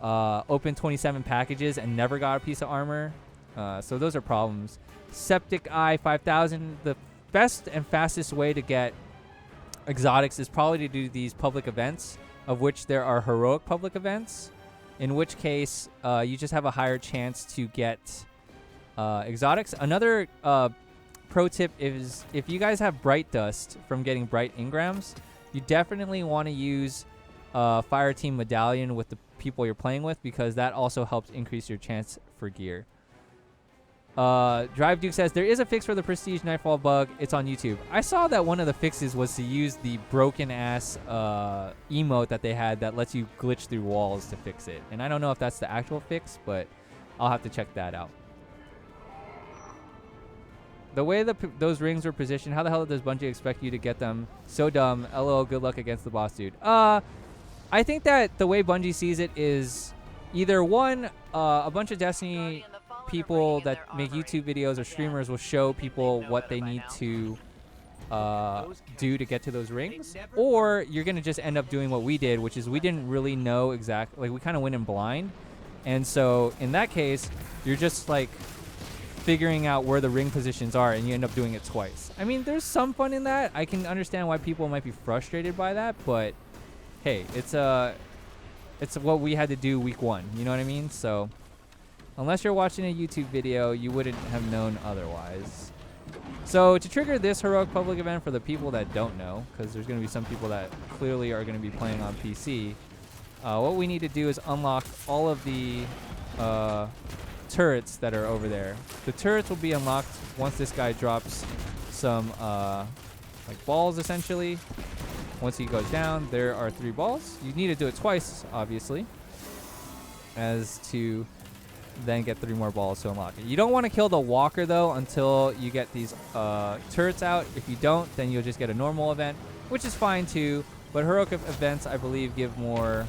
opened 27 packages and never got a piece of armor. So those are problems. Septic Eye 5000, the best and fastest way to get exotics is probably to do these public events, of which there are heroic public events, in which case you just have a higher chance to get exotics. Another pro tip is if you guys have bright dust from getting bright engrams, you definitely want to use Fire Team Medallion with the people you're playing with, because that also helps increase your chance for gear. Drive Duke says there is a fix for the Prestige Nightfall bug. It's on YouTube. I saw that one of the fixes was to use the broken ass emote that they had that lets you glitch through walls to fix it. And I don't know if that's the actual fix, but I'll have to check that out. The way those rings were positioned, how the hell does Bungie expect you to get them? So dumb. LOL, good luck against the boss, dude. I think that the way Bungie sees it is either one, a bunch of Destiny people that make YouTube videos or streamers will show people what they need to do to get to those rings, or you're going to just end up doing what we did, which is we didn't really know exactly, like we kind of went in blind. And so in that case, you're just like figuring out where the ring positions are and you end up doing it twice. I mean, there's some fun in that. I can understand why people might be frustrated by that, but hey, it's it's what we had to do week 1. You know what I mean? So unless you're watching a YouTube video, you wouldn't have known otherwise. So to trigger this heroic public event for the people that don't know, because there's going to be some people that clearly are going to be playing on PC, what we need to do is unlock all of the turrets that are over there. The turrets will be unlocked once this guy drops some like balls, essentially. Once he goes down, there are 3 balls. You need to do it twice, obviously, as to then get 3 more balls to unlock it. You don't want to kill the walker, though, until you get these turrets out. If you don't, then you'll just get a normal event, which is fine, too. But heroic events, I believe, give more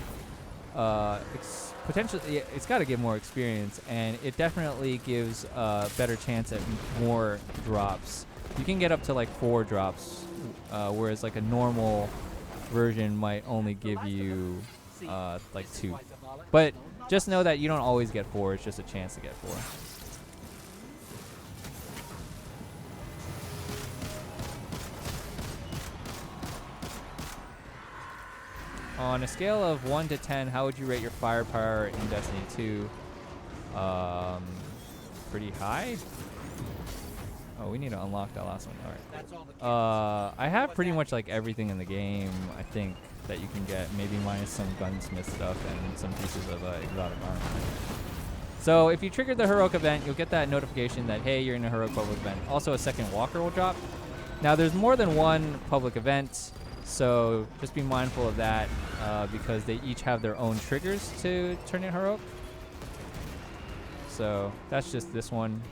potentially, it's got to give more experience, and it definitely gives a better chance at more drops. You can get up to like 4 drops, whereas like a normal version might only give you like 2. But just know that you don't always get 4. It's just a chance to get 4. On a scale of 1 to 10, how would you rate your firepower in Destiny 2? Pretty high. Oh, we need to unlock that last one. All right. I have pretty much like everything in the game, I think, that you can get. Maybe minus some gunsmith stuff and some pieces of exotic armor. So if you triggered the heroic event, you'll get that notification that, hey, you're in a heroic public event. Also, a second walker will drop. Now, there's more than one public event, so just be mindful of that because they each have their own triggers to turn it heroic. So that's just this one.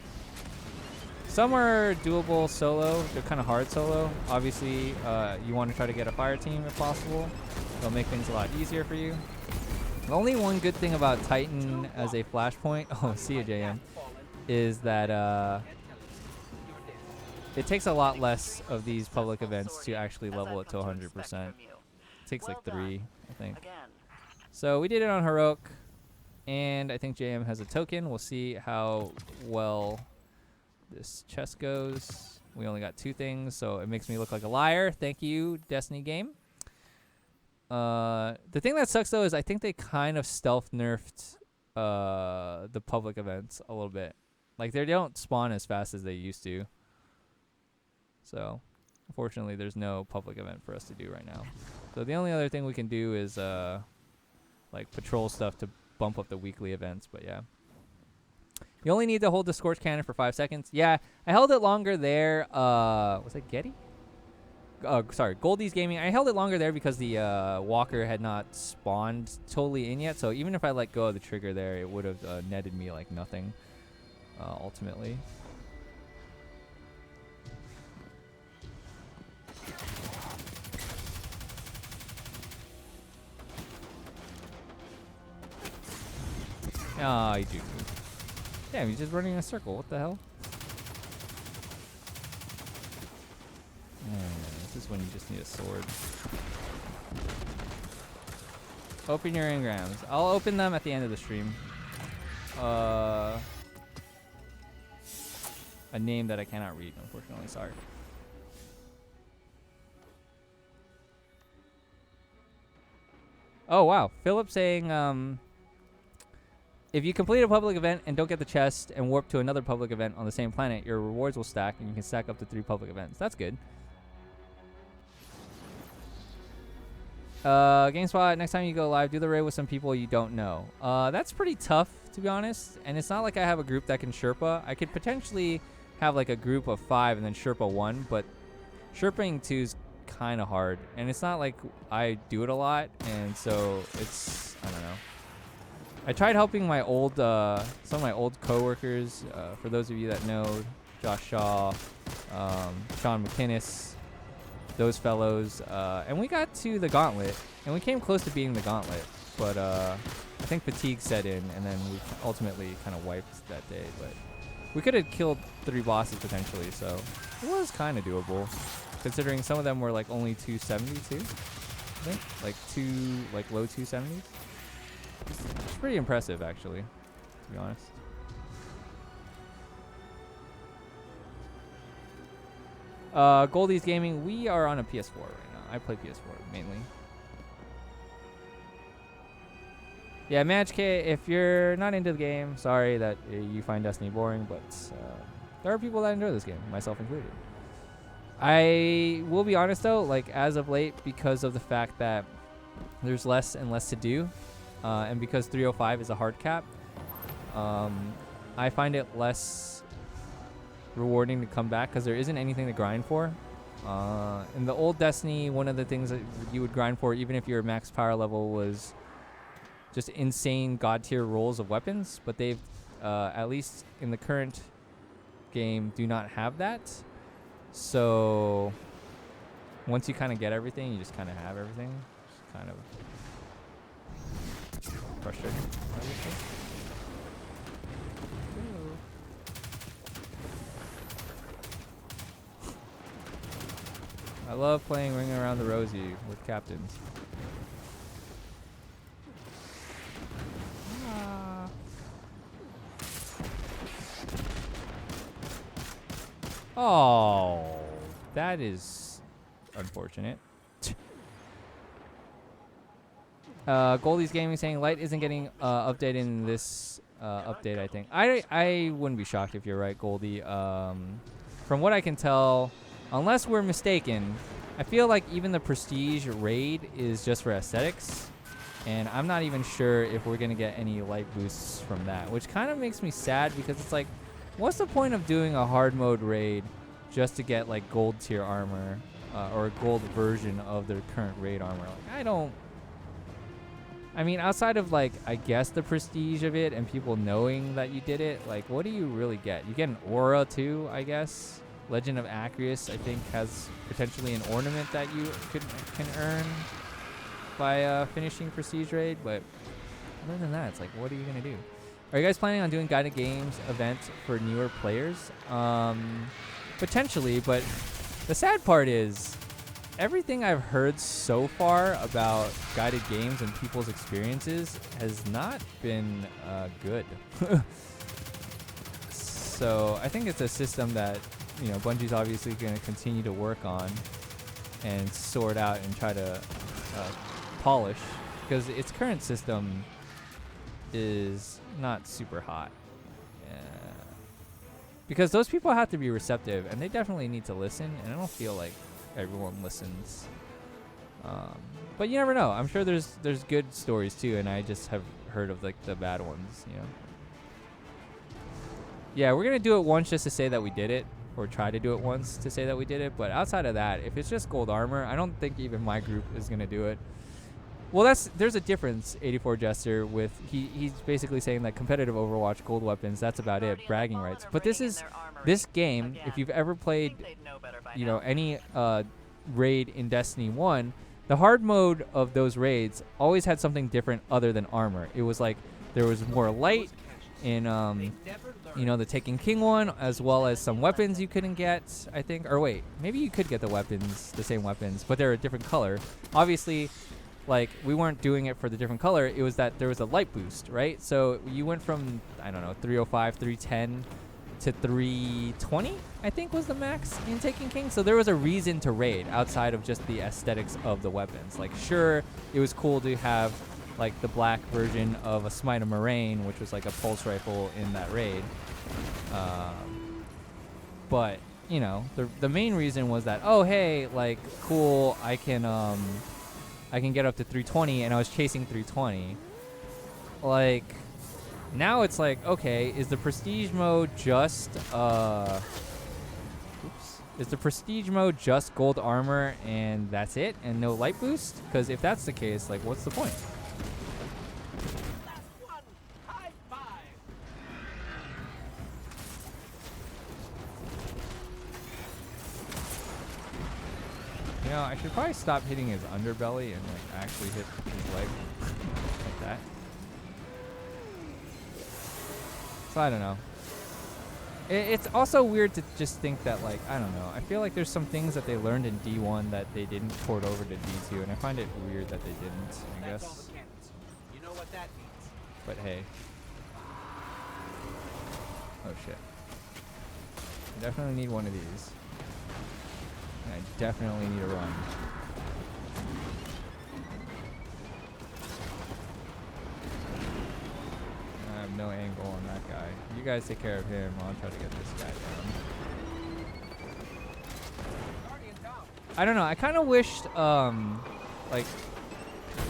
Some are doable solo. They're kind of hard solo. Obviously, you want to try to get a fire team if possible. It'll make things a lot easier for you. The only one good thing about Titan as a Flashpoint, oh, see you, JM, is that it takes a lot less of these public events to actually level it to 100%. It takes like 3, I think. So we did it on heroic, and I think JM has a token. We'll see how well this chest goes. We only got 2 things, so it makes me look like a liar. Thank you, Destiny game. The thing that sucks, though, is I think they kind of stealth nerfed the public events a little bit. Like, they don't spawn as fast as they used to. So, unfortunately, there's no public event for us to do right now. So the only other thing we can do is, like, patrol stuff to bump up the weekly events, but yeah. You only need to hold the Scorch Cannon for 5 seconds. Yeah, I held it longer there. Was it Getty? Sorry, Goldie's Gaming. I held it longer there because the walker had not spawned totally in yet. So even if I let go of the trigger there, it would have netted me like nothing ultimately. Ah, you do. Damn, he's just running in a circle. What the hell? This is when you just need a sword. Open your engrams. I'll open them at the end of the stream. A name that I cannot read, unfortunately. Sorry. Oh, wow. Philip saying, if you complete a public event and don't get the chest and warp to another public event on the same planet, your rewards will stack and you can stack up to 3 public events. That's good. GameSpot, next time you go live, do the raid with some people you don't know. That's pretty tough, to be honest. And it's not like I have a group that can Sherpa. I could potentially have like a group of 5 and then Sherpa 1, but Sherpaing 2 is kind of hard. And it's not like I do it a lot, and so it's, I don't know. I tried helping my old, some of my old coworkers. For those of you that know, Josh Shaw, Sean McInnes, those fellows, and we got to the gauntlet, and we came close to beating the gauntlet, but I think fatigue set in, and then we ultimately kind of wiped that day. But we could have killed 3 bosses potentially, so it was kind of doable, considering some of them were like only 272, I think, like low 270s. It's pretty impressive, actually, to be honest. Goldie's Gaming, we are on a PS4 right now. I play PS4 mainly. Yeah, Match K, if you're not into the game, sorry that you find Destiny boring, but there are people that enjoy this game, myself included. I will be honest though, like as of late, because of the fact that there's less and less to do, and because 305 is a hard cap, I find it less rewarding to come back because there isn't anything to grind for. In the old Destiny, one of the things that you would grind for, even if your max power level, was just insane god tier rolls of weapons, but they've, at least in the current game, do not have that. So once you kind of get everything, you just kind of have everything. It's kind of frustrating, obviously. I love playing Ring Around the Rosie with captains. Oh, that is unfortunate. Goldie's Gaming saying Light isn't getting updated in this update, I think. I wouldn't be shocked if you're right, Goldie. From what I can tell, unless we're mistaken, I feel like even the Prestige raid is just for aesthetics. And I'm not even sure if we're going to get any light boosts from that, which kind of makes me sad because it's like, what's the point of doing a hard mode raid just to get like gold tier armor or a gold version of their current raid armor? Like, I mean, outside of like, I guess the prestige of it and people knowing that you did it, like what do you really get? You get an aura too, I guess. Legend of Acreus, I think, has potentially an ornament that you can earn by finishing prestige raid, but other than that, it's like, what are you gonna do? Are you guys planning on doing guided games events for newer players? Potentially, but the sad part is everything I've heard so far about guided games and people's experiences has not been good. So I think it's a system that, you know, Bungie's obviously going to continue to work on and sort out and try to polish, because its current system is not super hot. Because those people have to be receptive, and they definitely need to listen, and I don't feel like everyone listens. But you never know. I'm sure there's good stories too, and I just have heard of like the bad ones, you know. Yeah, we're gonna do it once just to say that we did it, or try to do it once to say that we did it. But outside of that, if it's just gold armor, I don't think even my group is gonna do it. Well, there's a difference, 84 Jester, with he's basically saying that competitive Overwatch gold weapons, that's about it, bragging rights. But this game, if you've ever played, you know, any raid in Destiny 1, the hard mode of those raids always had something different other than armor. It was like there was more light in you know, the Taken King one, as well as some weapons you couldn't get, I think. Or wait, maybe you could get the weapons, the same weapons, but they're a different color. Obviously, like, we weren't doing it for the different color. It was that there was a light boost, right? So you went from, I don't know, 305, 310 to 320, I think was the max in Taken King. So there was a reason to raid outside of just the aesthetics of the weapons. Like, sure, it was cool to have like the black version of a Smite of Moraine, which was like a pulse rifle in that raid. But, you know, the main reason was that, oh, hey, like, cool, I can get up to 320, and I was chasing 320. Like, now it's like, okay, is the prestige mode just, is the prestige mode just gold armor and that's it, and no light boost? Because if that's the case, like, what's the point? You know, I should probably stop hitting his underbelly and like actually hit his leg like that. So I don't know. It's also weird to just think that, like, I don't know. I feel like there's some things that they learned in D1 that they didn't port over to D2, and I find it weird that they didn't, I guess. You know what that means. But hey. Oh shit. I definitely need one of these. I definitely need a run. control on that guy. You guys take care of him. I'll try to get this guy down. I don't know. I kind of wished, like,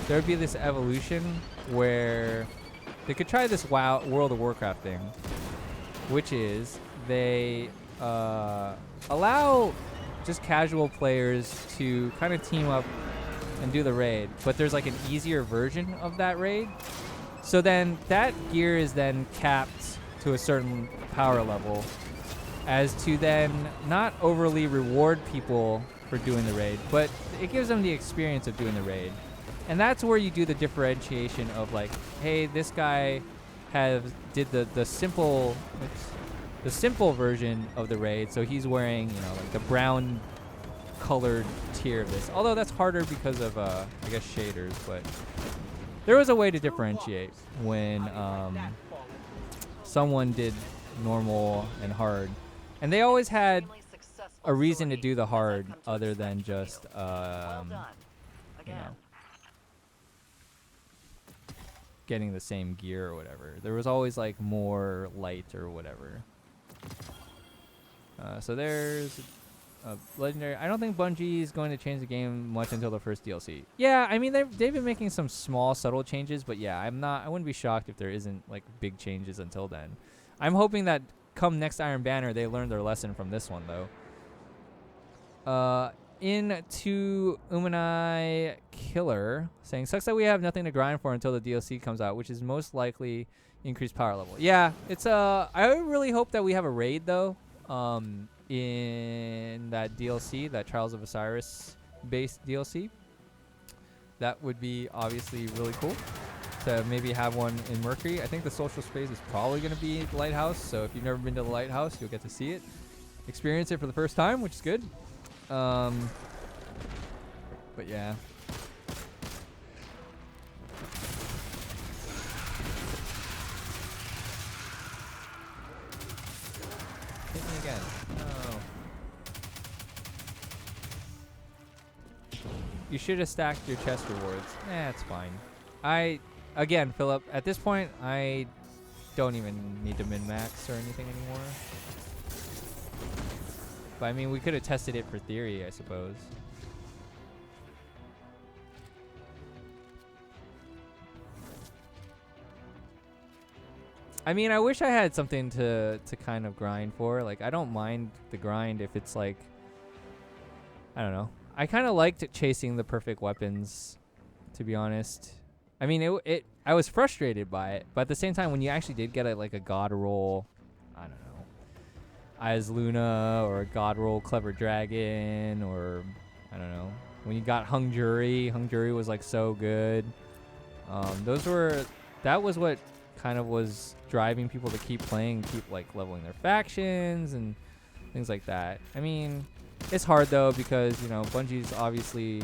there would be this evolution where they could try this World of Warcraft thing, which is they allow just casual players to kind of team up and do the raid, but there's like an easier version of that raid. So then that gear is then capped to a certain power level as to then not overly reward people for doing the raid, but it gives them the experience of doing the raid. And that's where you do the differentiation of like, hey, this guy did the simple version of the raid, so he's wearing, you know, like the brown colored tier of this. Although that's harder because of I guess shaders, but there was a way to differentiate when someone did normal and hard. And they always had a reason to do the hard other than just you know, getting the same gear or whatever. There was always like more light or whatever. So there's a legendary. I don't think Bungie is going to change the game much until the first DLC. Yeah, I mean they've been making some small subtle changes, but yeah, I wouldn't be shocked if there isn't like big changes until then. I'm hoping that come next Iron Banner they learn their lesson from this one though. Into Umanai Killer saying, sucks that we have nothing to grind for until the DLC comes out, which is most likely increased power level. Yeah, it's I really hope that we have a raid though, in that DLC, that Trials of Osiris based DLC. That would be obviously really cool to maybe have one in Mercury. I think the social space is probably going to be the Lighthouse, so if you've never been to the Lighthouse, you'll get to see it, experience it for the first time, which is good. But yeah. Hit me again. No. You should have stacked your chest rewards. It's fine. Again, Philip, at this point, I don't even need to min-max or anything anymore. But I mean, we could have tested it for theory, I suppose. I mean, I wish I had something to kind of grind for. Like, I don't mind the grind if it's like, I don't know. I kind of liked chasing the perfect weapons, to be honest. I mean, I was frustrated by it, but at the same time, when you actually did get like a god roll, I don't know, as Luna or a god roll Clever Dragon, or I don't know, when you got Hung Jury was like so good. That was what kind of was driving people to keep playing, keep like leveling their factions and things like that. I mean, it's hard though because, you know, Bungie's obviously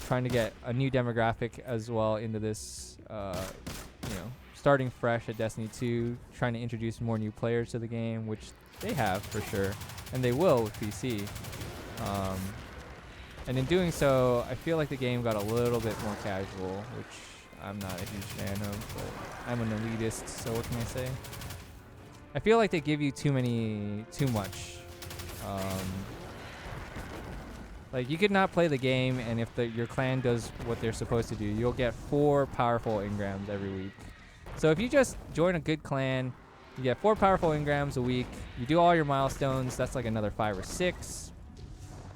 trying to get a new demographic as well into this, you know, starting fresh at Destiny 2, trying to introduce more new players to the game, which they have for sure, and they will with PC. And in doing so, I feel like the game got a little bit more casual, which I'm not a huge fan of, but I'm an elitist, so what can I say? I feel like they give you too much. Like, you could not play the game, and if your clan does what they're supposed to do, you'll get 4 powerful engrams every week. So if you just join a good clan, you get 4 powerful engrams a week, you do all your milestones, that's like another 5 or 6.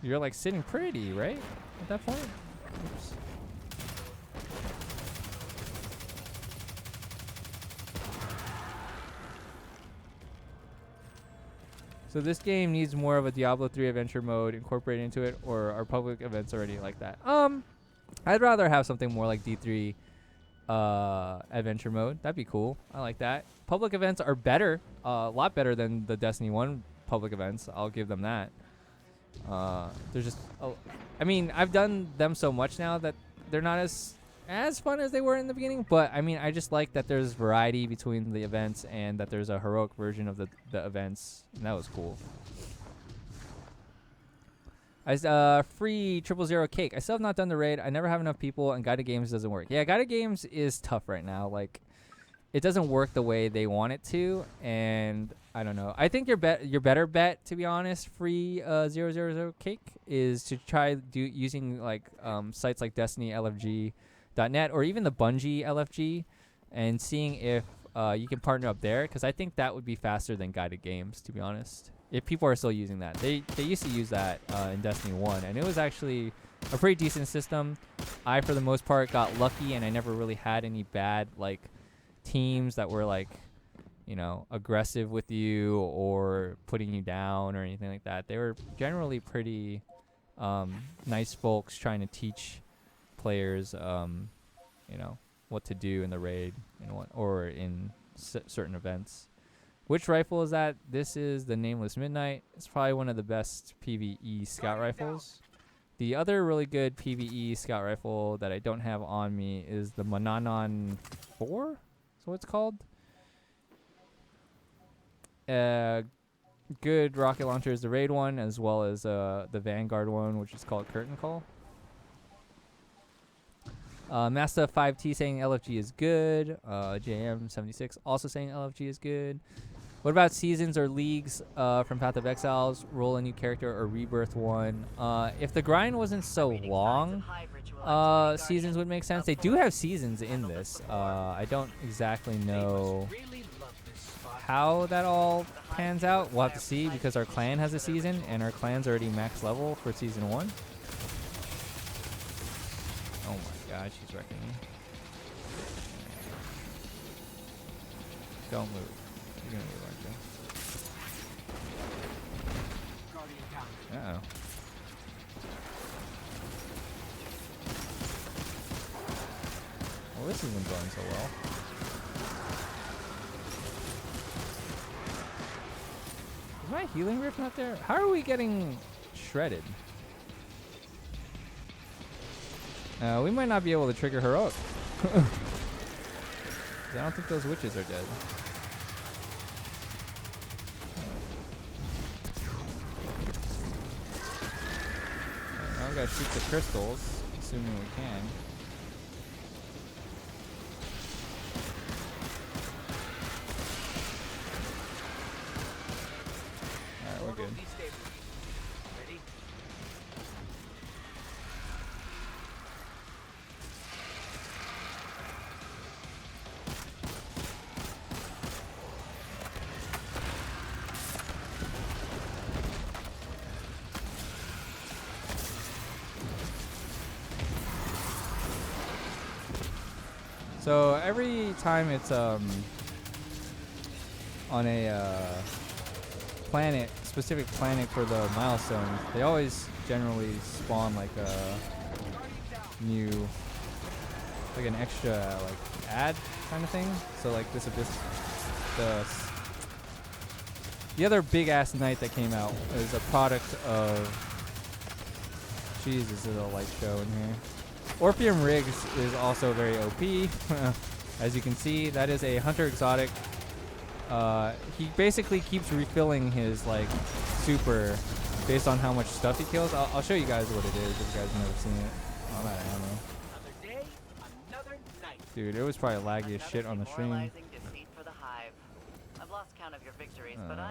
You're like sitting pretty, right? At that point? Oops. So this game needs more of a Diablo 3 adventure mode incorporated into it, or are public events already like that? I'd rather have something more like D3 adventure mode. That'd be cool. I like that. Public events are better, a lot better than the Destiny 1 public events. I'll give them that. They're just, I mean, I've done them so much now that they're not as fun as they were in the beginning, but I mean, I just like that there's variety between the events and that there's a heroic version of the events, and that was cool. Free 000 cake. I still have not done the raid. I never have enough people, and guided games doesn't work. Yeah, guided games is tough right now. Like, it doesn't work the way they want it to, and I don't know. I think your better bet, to be honest, free 000 cake is to try using like sites like Destiny LFG.net or even the Bungie LFG, and seeing if you can partner up there, because I think that would be faster than guided games, to be honest. If people are still using that, they used to use that in Destiny 1, and it was actually a pretty decent system. I, for the most part, got lucky, and I never really had any bad like teams that were like, you know, aggressive with you or putting you down or anything like that. They were generally pretty nice folks trying to teach players, you know, what to do in the raid and what, or in certain events. Which rifle is that? This is the Nameless Midnight. It's probably one of the best PvE scout rifles. The other really good PvE scout rifle that I don't have on me is the Monanon 4. That's what it's called. Good rocket launcher is the Raid one, as well as the Vanguard one, which is called Curtain Call. Masta 5T saying LFG is good. JM76 also saying LFG is good. What about seasons or leagues from Path of Exiles? Roll a new character or rebirth one. If the grind wasn't so long, seasons would make sense. They do have seasons in this. I don't exactly know how that all pans out. We'll have to see, because our clan has a season, and our clan's already max level for season 1. Oh my god, she's wrecking me. Don't move. You're gonna move, aren't you? Uh-oh. Well, this isn't going so well. Is my healing rift not there? How are we getting shredded? We might not be able to trigger her up. I don't think those witches are dead. Right, now we gotta shoot the crystals, assuming we can. Alright, we're good. So every time it's on a planet, specific planet for the milestones, they always generally spawn like a new, like an extra like ad kind of thing. So like this the other big ass night that came out is a product of, Jesus, there's a light show in here. Orpheum Riggs is also very OP. As you can see, that is a hunter exotic. He basically keeps refilling his like super based on how much stuff he kills. I'll show you guys what it is if you guys have never seen it. Oh, that ammo. Another day, another night. Dude, it was probably laggy as shit on the stream.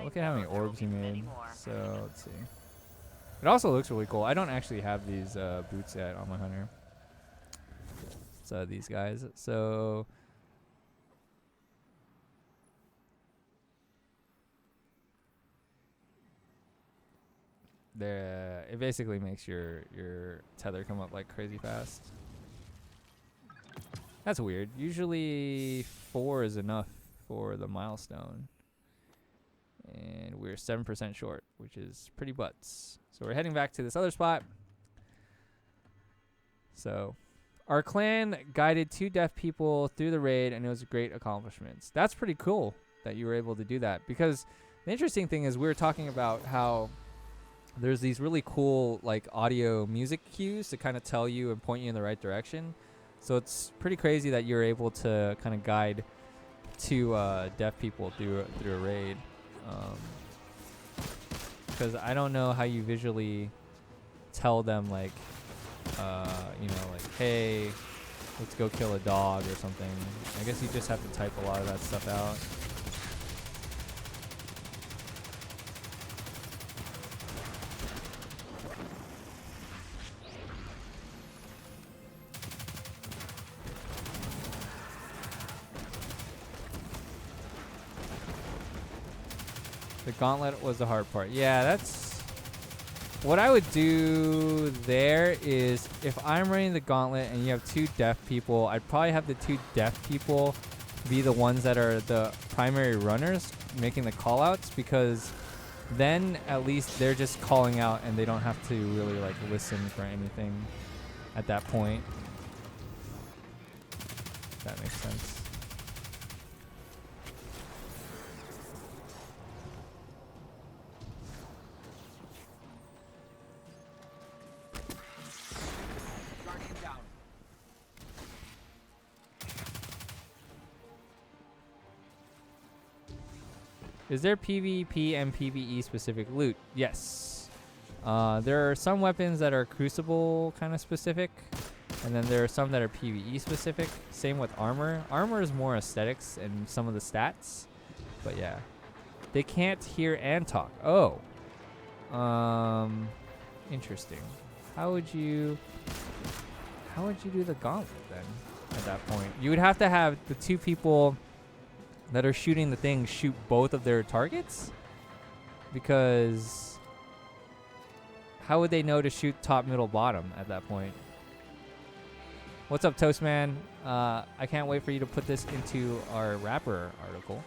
Look at how many orbs he made. So let's see. It also looks really cool. I don't actually have these boots yet on my hunter. So these guys. So there, it basically makes your tether come up like crazy fast. That's weird. Usually 4 is enough for the milestone. And we're 7% short, which is pretty butts. So we're heading back to this other spot. So our clan guided 2 deaf people through the raid, and it was a great accomplishment. That's pretty cool that you were able to do that, because the interesting thing is we were talking about how there's these really cool like audio music cues to kind of tell you and point you in the right direction. So it's pretty crazy that you're able to kind of guide 2 deaf people through a raid. Because I don't know how you visually tell them like, you know, like, hey, let's go kill a dog or something. I guess you just have to type a lot of that stuff out. The gauntlet was the hard part. Yeah, that's... What I would do there is, if I'm running the gauntlet and you have 2 deaf people, I'd probably have the 2 deaf people be the ones that are the primary runners, making the call-outs, because then at least they're just calling out and they don't have to really like listen for anything at that point. If that makes sense. Guardian down. Is there PvP and PvE specific loot? Yes. There are some weapons that are Crucible kind of specific, and then there are some that are PvE specific. Same with armor. Armor is more aesthetics and some of the stats, but yeah. They can't hear and talk. Oh. Interesting. How would you do the gauntlet then at that point? You would have to have the 2 people that are shooting the thing shoot both of their targets, because how would they know to shoot top, middle, bottom at that point? What's up, Toastman? I can't wait for you to put this into our rapper article.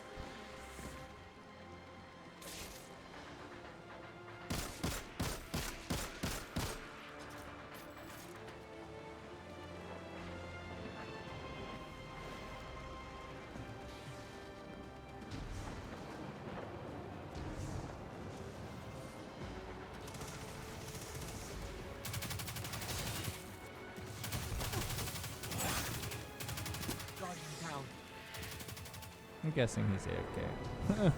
I'm guessing he's AFK.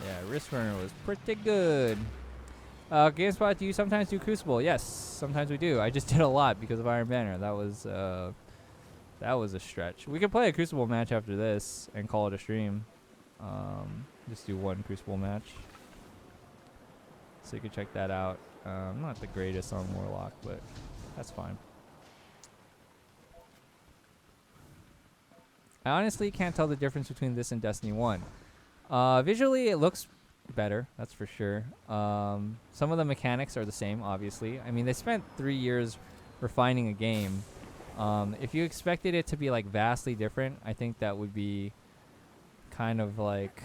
Yeah, wrist runner was pretty good. GameSpot, do you sometimes do Crucible? Yes, sometimes we do. I just did a lot because of Iron Banner. That was a stretch. We could play a Crucible match after this and call it a stream. Just do one Crucible match. So you can check that out. I'm not the greatest on Warlock, but that's fine. I honestly can't tell the difference between this and Destiny 1. Visually, it looks better, that's for sure. Some of the mechanics are the same, obviously. I mean, they spent 3 years refining a game. If you expected it to be like vastly different, I think that would be kind of like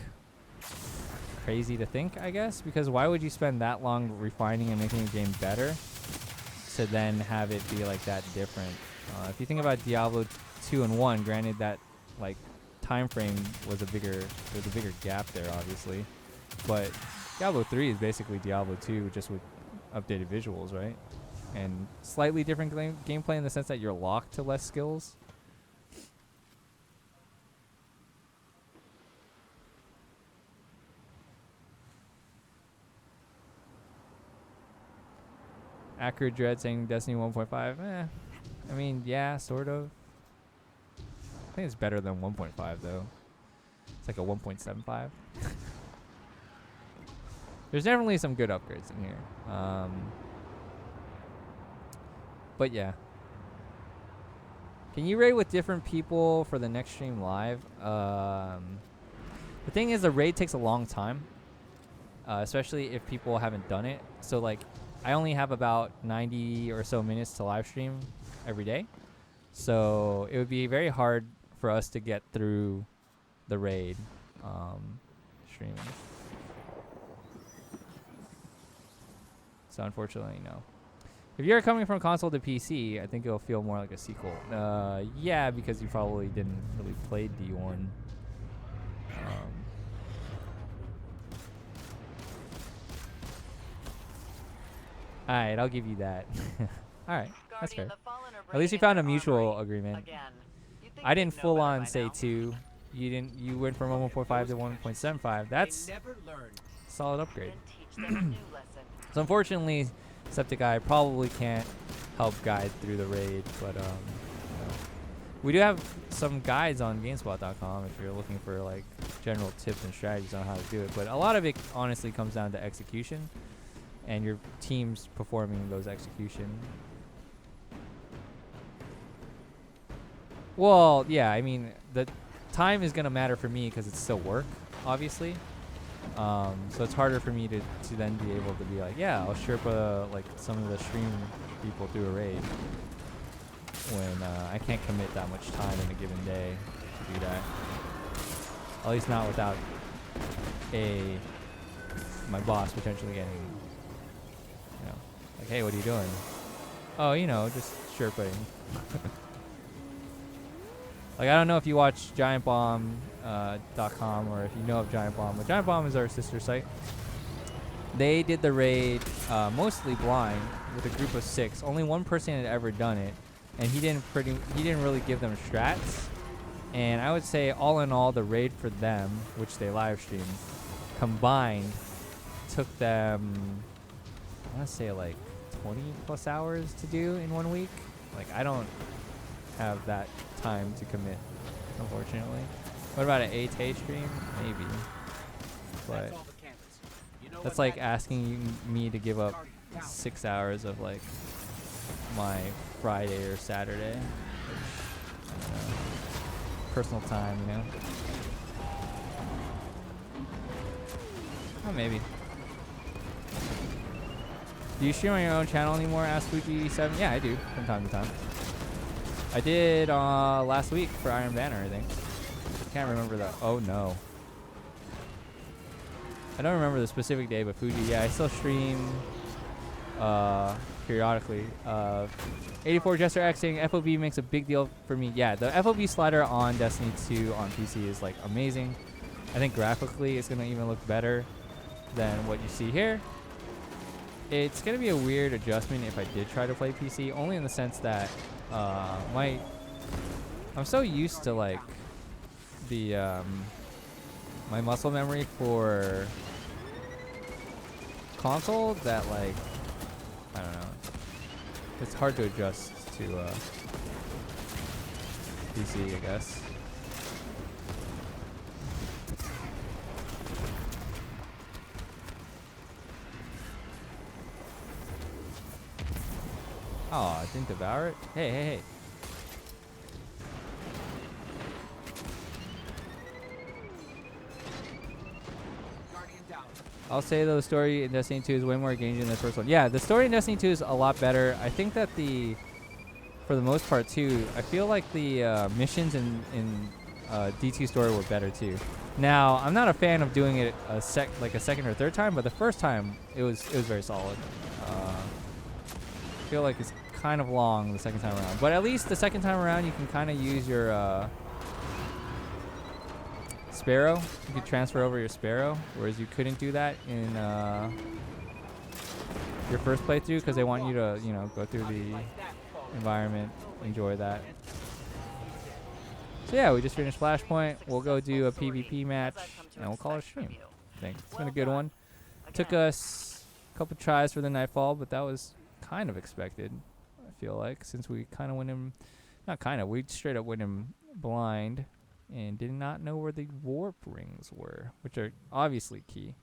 crazy to think, I guess, because why would you spend that long refining and making a game better to then have it be like that different? If you think about Diablo 2 and 1, granted that like time frame was there's a bigger gap there, obviously. But Diablo 3 is basically Diablo 2 just with updated visuals, right? And slightly different gameplay in the sense that you're locked to less skills. Accurate Dread saying Destiny 1.5. I mean, yeah, sort of. I think it's better than 1.5 though. It's like a 1.75. There's definitely some good upgrades in here. But yeah. Can you raid with different people for the next stream live? The thing is, the raid takes a long time. Especially if people haven't done it. So like, I only have about 90 or so minutes to live stream every day. So it would be very hard for us to get through the raid streaming. So unfortunately, no. If you're coming from console to PC, I think it'll feel more like a sequel. Yeah, because you probably didn't really play D1. All right, I'll give you that. All right, that's fair. Guardian, the Fallen are At least we breaking found a into their mutual armory agreement. again. You'd think I they'd didn't know full better on by say now. 2. You didn't. You went from 1.5 to 1.75. That's They never learn. solid upgrade. Then teach them a new lesson. So unfortunately, Septiceye probably can't help guide through the raid, but you know, we do have some guides on GameSpot.com if you're looking for like general tips and strategies on how to do it. But a lot of it honestly comes down to execution and your team's performing those execution. Well, yeah, I mean the time is gonna matter for me because it's still work, obviously. So it's harder for me to then be able to be like, yeah, I'll Sherpa like some of the stream people through a raid when I can't commit that much time in a given day to do that. At least not without my boss potentially getting, you know, like, hey, what are you doing? Oh, you know, just Sherpaing. Like, I don't know if you watch GiantBomb.com or if you know of Giant Bomb, but Giant Bomb is our sister site. They did the raid mostly blind with a group of 6. Only one person had ever done it, and he didn't really give them strats. And I would say all in all, the raid for them, which they live streamed, combined took them, I want to say like 20 plus hours to do in 1 week. Like, I don't have that time to commit, unfortunately. What about an 8-day stream? Maybe. But That's all the canvas. You know that's what like that asking me to give up 6 hours of like my Friday or Saturday. Which, I don't know, personal time, you know? Oh, maybe. Do you stream on your own channel anymore? Ask Fuji7. Yeah, I do from time to time. I did last week for Iron Banner, I think. Can't remember that. Oh no. I don't remember the specific day, but Fuji, yeah, I still stream periodically. 84 Jester X saying FOB makes a big deal for me. Yeah, the FOB slider on Destiny 2 on PC is like amazing. I think graphically it's gonna even look better than what you see here. It's gonna be a weird adjustment if I did try to play PC, only in the sense that I'm so used to like the my muscle memory for console that like I don't know, it's hard to adjust to PC, I guess. Oh, I didn't devour it? Hey, hey, hey. Guardian down. I'll say though the story in Destiny 2 is way more engaging than the first one. Yeah, the story in Destiny 2 is a lot better. I think that for the most part too, I feel like the missions in D2 story were better too. Now, I'm not a fan of doing it like a second or third time, but the first time it was very solid. I feel like it's kind of long the second time around, but at least the second time around you can kind of use your Sparrow. You could transfer over your Sparrow, whereas you couldn't do that in your first playthrough because they want you to, you know, go through the environment, enjoy that. So yeah, we just finished Flashpoint. We'll go do a PvP match and we'll call it a stream. I think it's been a good one. Took us a couple tries for the Nightfall, but that was kind of expected, I feel like, since we kind of went him, not kind of, we straight up went him blind and did not know where the warp rings were, which are obviously key.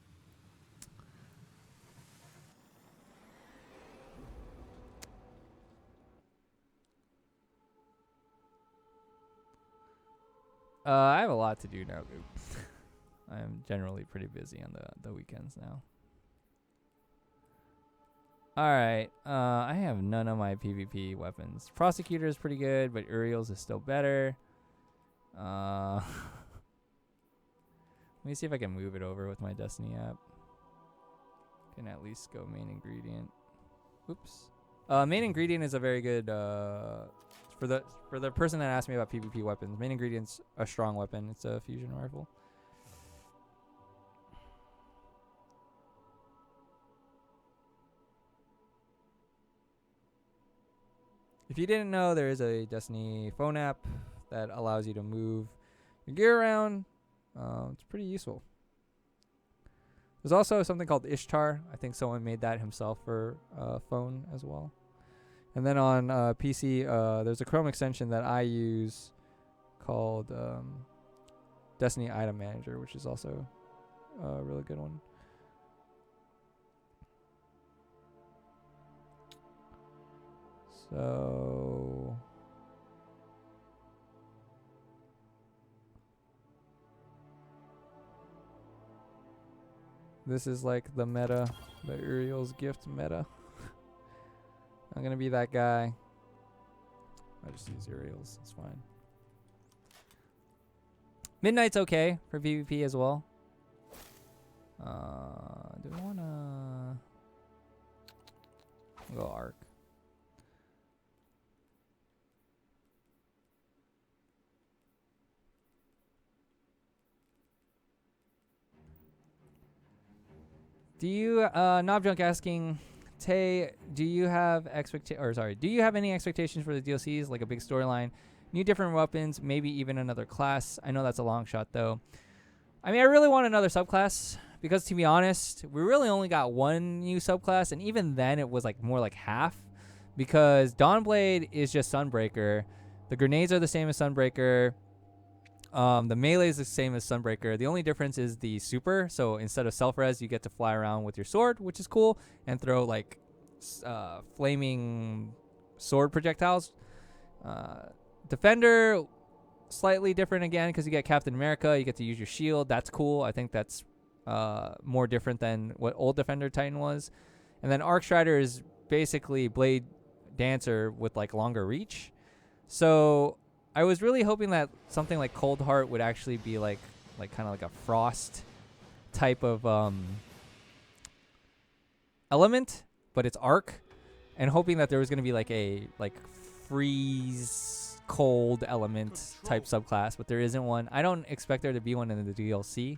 I have a lot to do now, Goop. I am generally pretty busy on the weekends now. Alright, I have none of my PvP weapons. Prosecutor is pretty good, but Uriel's is still better. Let me see if I can move it over with my Destiny app. Can at least go main ingredient. Oops. Main ingredient is a very good, for the person that asked me about PvP weapons, main ingredient's a strong weapon. It's a fusion rifle. If you didn't know, there is a Destiny phone app that allows you to move your gear around. It's pretty useful. There's also something called Ishtar. I think someone made that himself for phone as well. And then on PC, there's a Chrome extension that I use called Destiny Item Manager, which is also a really good one. So this is like the meta, the Uriel's gift meta. I'm gonna be that guy. I just use Uriel's, it's fine. Midnight's okay for PvP as well. Do we wanna go Arc? Do you Knobjunk asking, Tay, do you have any expectations for the DLCs, like a big storyline, new different weapons, maybe even another class? I know that's a long shot though. I mean, I really want another subclass because, to be honest, we really only got one new subclass, and even then it was like more like half, because Dawnblade is just Sunbreaker, the grenades are the same as Sunbreaker. The melee is the same as Sunbreaker. The only difference is the super. So instead of self-res, you get to fly around with your sword, which is cool, and throw like flaming sword projectiles. Defender, slightly different again because you get Captain America. You get to use your shield. That's cool. I think that's more different than what old Defender Titan was. And then Arc Strider is basically Blade Dancer with like longer reach. So I was really hoping that something like Cold Heart would actually be like kind of like a frost type of element, but it's arc, and hoping that there was going to be like a freeze cold element type subclass, but there isn't one. I don't expect there to be one in the DLC.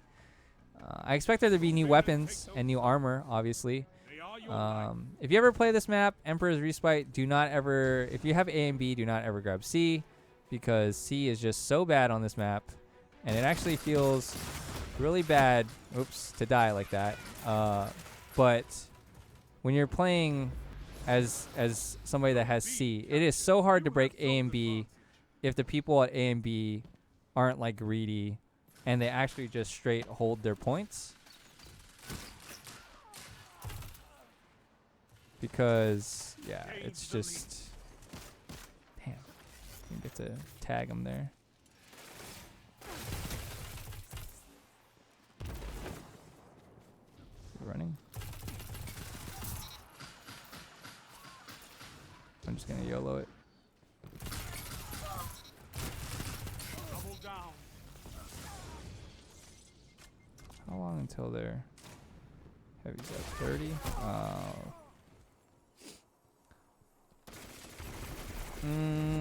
I expect there to be new weapons and new armor, obviously. If you ever play this map, Emperor's Respite, do not ever, if you have A and B, do not ever grab C, because C is just so bad on this map, and it actually feels really bad, to die like that. But when you're playing as somebody that has C, it is so hard to break A and B if the people at A and B aren't like greedy and they actually just straight hold their points. Because, yeah, it's just... Damn. You get to tag him there. Running. I'm just gonna YOLO it. Double down. How long until they're heavy's at 30?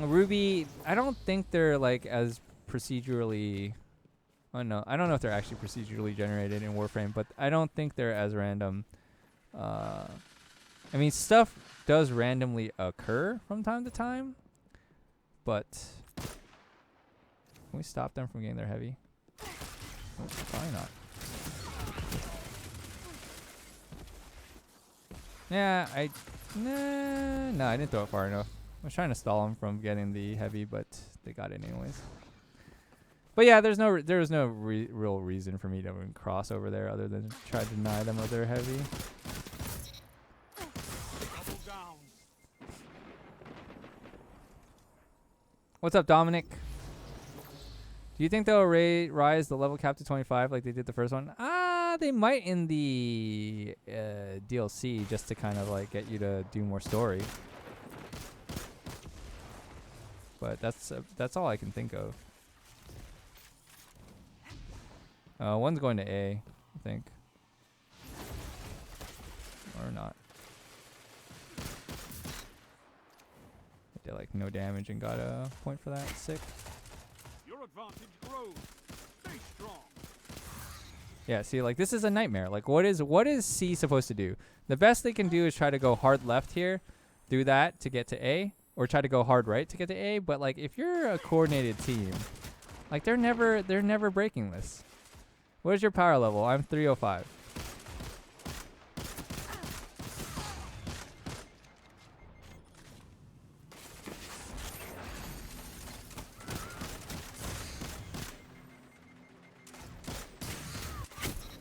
Ruby, I don't think they're like as procedurally... Oh no, I don't know if they're actually procedurally generated in Warframe, but I don't think they're as random. I mean, stuff does randomly occur from time to time, but can we stop them from getting their heavy? Oh, probably not. Yeah, no, I didn't throw it far enough. I was trying to stall them from getting the heavy, but they got it anyways. But yeah, there was no real reason for me to even cross over there other than try to deny them of their heavy. Double down. What's up, Dominic? Do you think they'll rise the level cap to 25 like they did the first one? They might in the DLC, just to kind of like get you to do more story. But that's all I can think of. One's going to A, I think. Or not. Did like no damage and got a point for that. Sick. Your advantage grows. Stay strong. Yeah, see, like this is a nightmare. Like what is C supposed to do? The best they can do is try to go hard left here, do that to get to A, or try to go hard right to get to A. But like if you're a coordinated team, like they're never breaking this. What is your power level? I'm 305.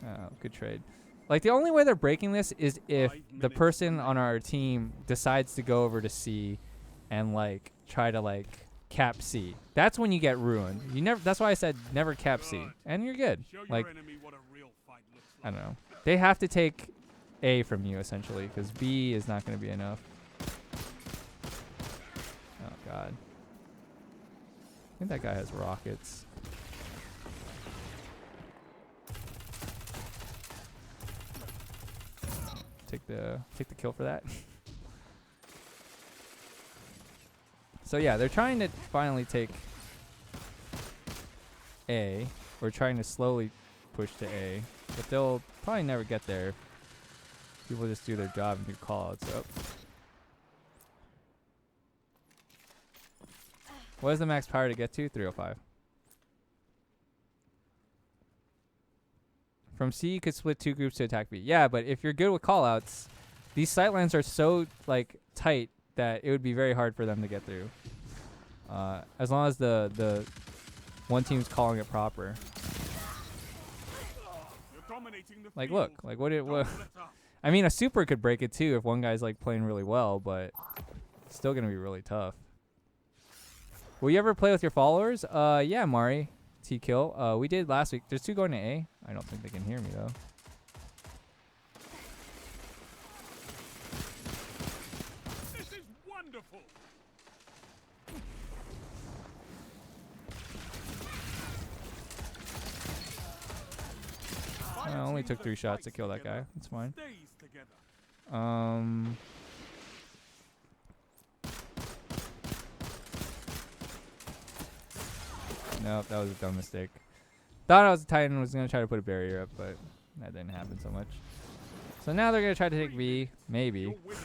Oh, good trade. Like the only way they're breaking this is if the person on our team decides to go over to C and like try to like cap C. That's when you get ruined. You never. That's why I said never cap C, and you're good. Show your Like enemy what a real fight looks I like. don't know. They have to take A from you essentially because B is not going to be enough. Oh God. I think that guy has rockets. Take the kill for that. So yeah, they're trying to finally take A. We're trying to slowly push to A, but they'll probably never get there. People just do their job and do callouts. Oh. What is the max power to get to? 305. From C, you could split 2 groups to attack B. Yeah, but if you're good with callouts, these sightlines are so like tight that it would be very hard for them to get through. As long as the one team's calling it proper. You're dominating the Like, field. look, like what it Don't what. let up. I mean, a super could break it too if one guy's like playing really well, but it's still gonna be really tough. Will you ever play with your followers? Yeah, Mari. T-Kill. We did last week. There's 2 going to A. I don't think they can hear me, though. This is wonderful. I only took 3 shots to kill that guy. That's fine. Stays together. Nope, that was a dumb mistake. Thought I was a Titan, was going to try to put a barrier up, but that didn't happen so much. So now they're going to try to take B, maybe. You're winning.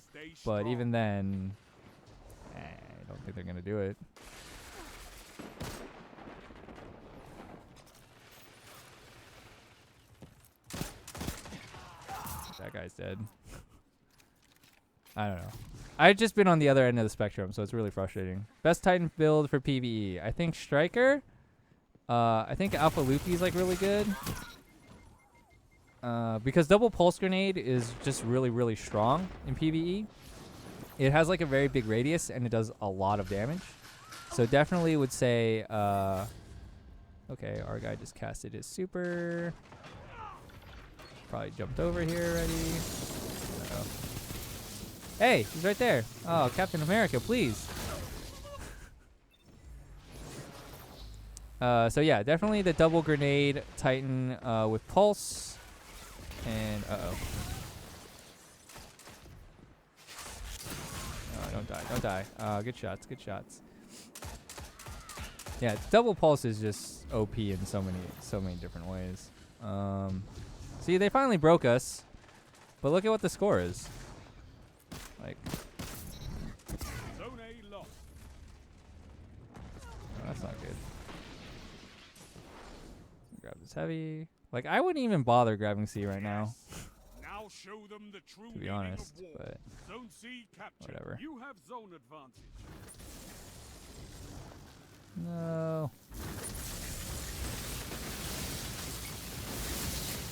Stay But strong. even then, I don't think they're going to do it. That guy's dead. I don't know. I've just been on the other end of the spectrum, so it's really frustrating. Best Titan build for PvE. I think Striker. I think Alpha Luffy is like really good. Because double pulse grenade is just really, really strong in PvE. It has like a very big radius and it does a lot of damage. So definitely would say, okay, our guy just casted his super. Probably jumped over here already. Uh-oh. Hey, he's right there. Oh, Captain America, please. So yeah, definitely the double grenade Titan with pulse. And uh-oh. Oh, don't die, don't die. Good shots, good shots. Yeah, double pulse is just OP in so many different ways. See, they finally broke us, but look at what the score is. Like, Zone A lost. oh, that's not good. Grab this heavy. Like, I wouldn't even bother grabbing C right now, Now show them the true to be meaning of honest. war. But Zone C captured. whatever. You have zone advantage. no.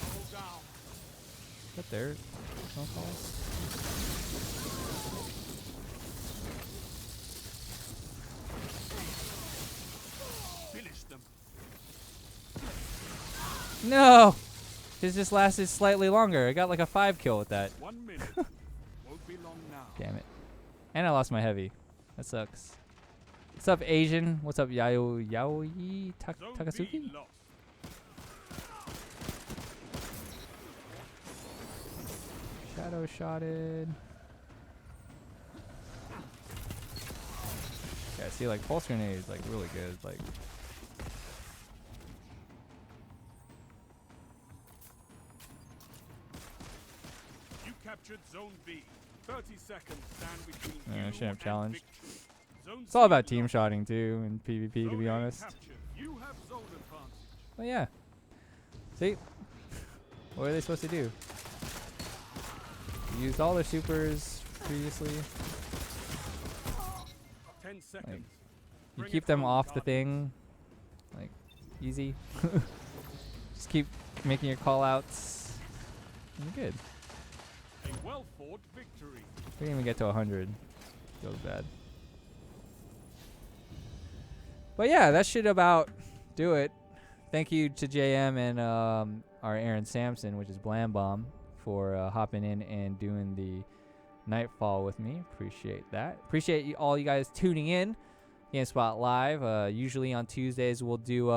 Double down. Is that there? No calls? Finish them. No! His just lasted slightly longer. I got like a 5 kill with that. 1 minute. Won't be long now. Damn it. And I lost my heavy. That sucks. What's up, Asian? What's up, Yaoi Zone Takasuki? B lost. Shadow shotted. Yeah, see, like, pulse grenade is, like, really good. Like, You captured zone B. 30 seconds stand between Yeah, I you shouldn't have and challenged. victory. Zone It's all C about team lost. shotting too in PvP, to Zone be A honest. captured. You have zone advantage. But yeah. See? What are they supposed to do? They used all their supers previously. 10 seconds. You Bring keep it them home, off the Guardians. thing. Like, easy. Just keep making your call outs. You're good. A well-fought victory. We didn't even get to 100. Feels bad. But yeah, that should about do it. Thank you to JM and our Aaron Sampson, which is Blam Bomb, for hopping in and doing the Nightfall with me. Appreciate that. Appreciate all you guys tuning in. GameSpot Live. Usually on Tuesdays we'll do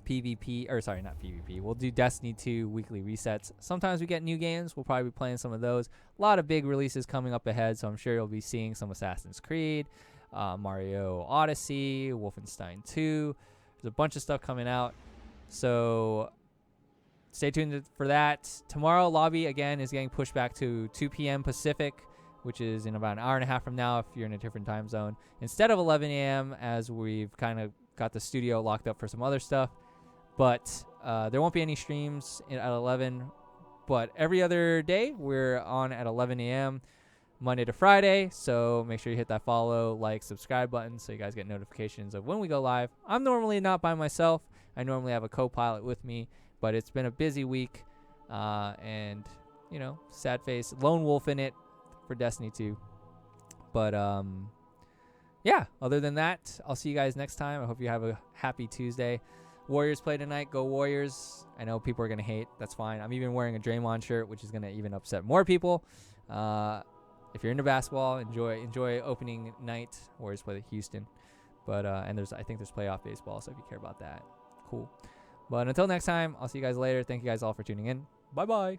PvP, or sorry, not PvP. We'll do Destiny 2 weekly resets. Sometimes we get new games. We'll probably be playing some of those. A lot of big releases coming up ahead, so I'm sure you'll be seeing some Assassin's Creed, Mario Odyssey, Wolfenstein 2. There's a bunch of stuff coming out, so stay tuned for that. Tomorrow, lobby again is getting pushed back to 2 p.m. Pacific, which is in about an hour and a half from now if you're in a different time zone, instead of 11 a.m. as we've kind of got the studio locked up for some other stuff. But there won't be any streams at 11. But every other day, we're on at 11 a.m. Monday to Friday. So make sure you hit that follow, like, subscribe button so you guys get notifications of when we go live. I'm normally not by myself. I normally have a co-pilot with me. But it's been a busy week. And, you know, sad face. Lone wolf in it for Destiny 2. But, yeah, other than that, I'll see you guys next time. I hope you have a happy Tuesday. Warriors play tonight. Go Warriors. I know people are going to hate. That's fine. I'm even wearing a Draymond shirt, which is going to even upset more people. If you're into basketball, enjoy opening night. Warriors play Houston. But and I think there's playoff baseball, so if you care about that, cool. But until next time, I'll see you guys later. Thank you guys all for tuning in. Bye-bye.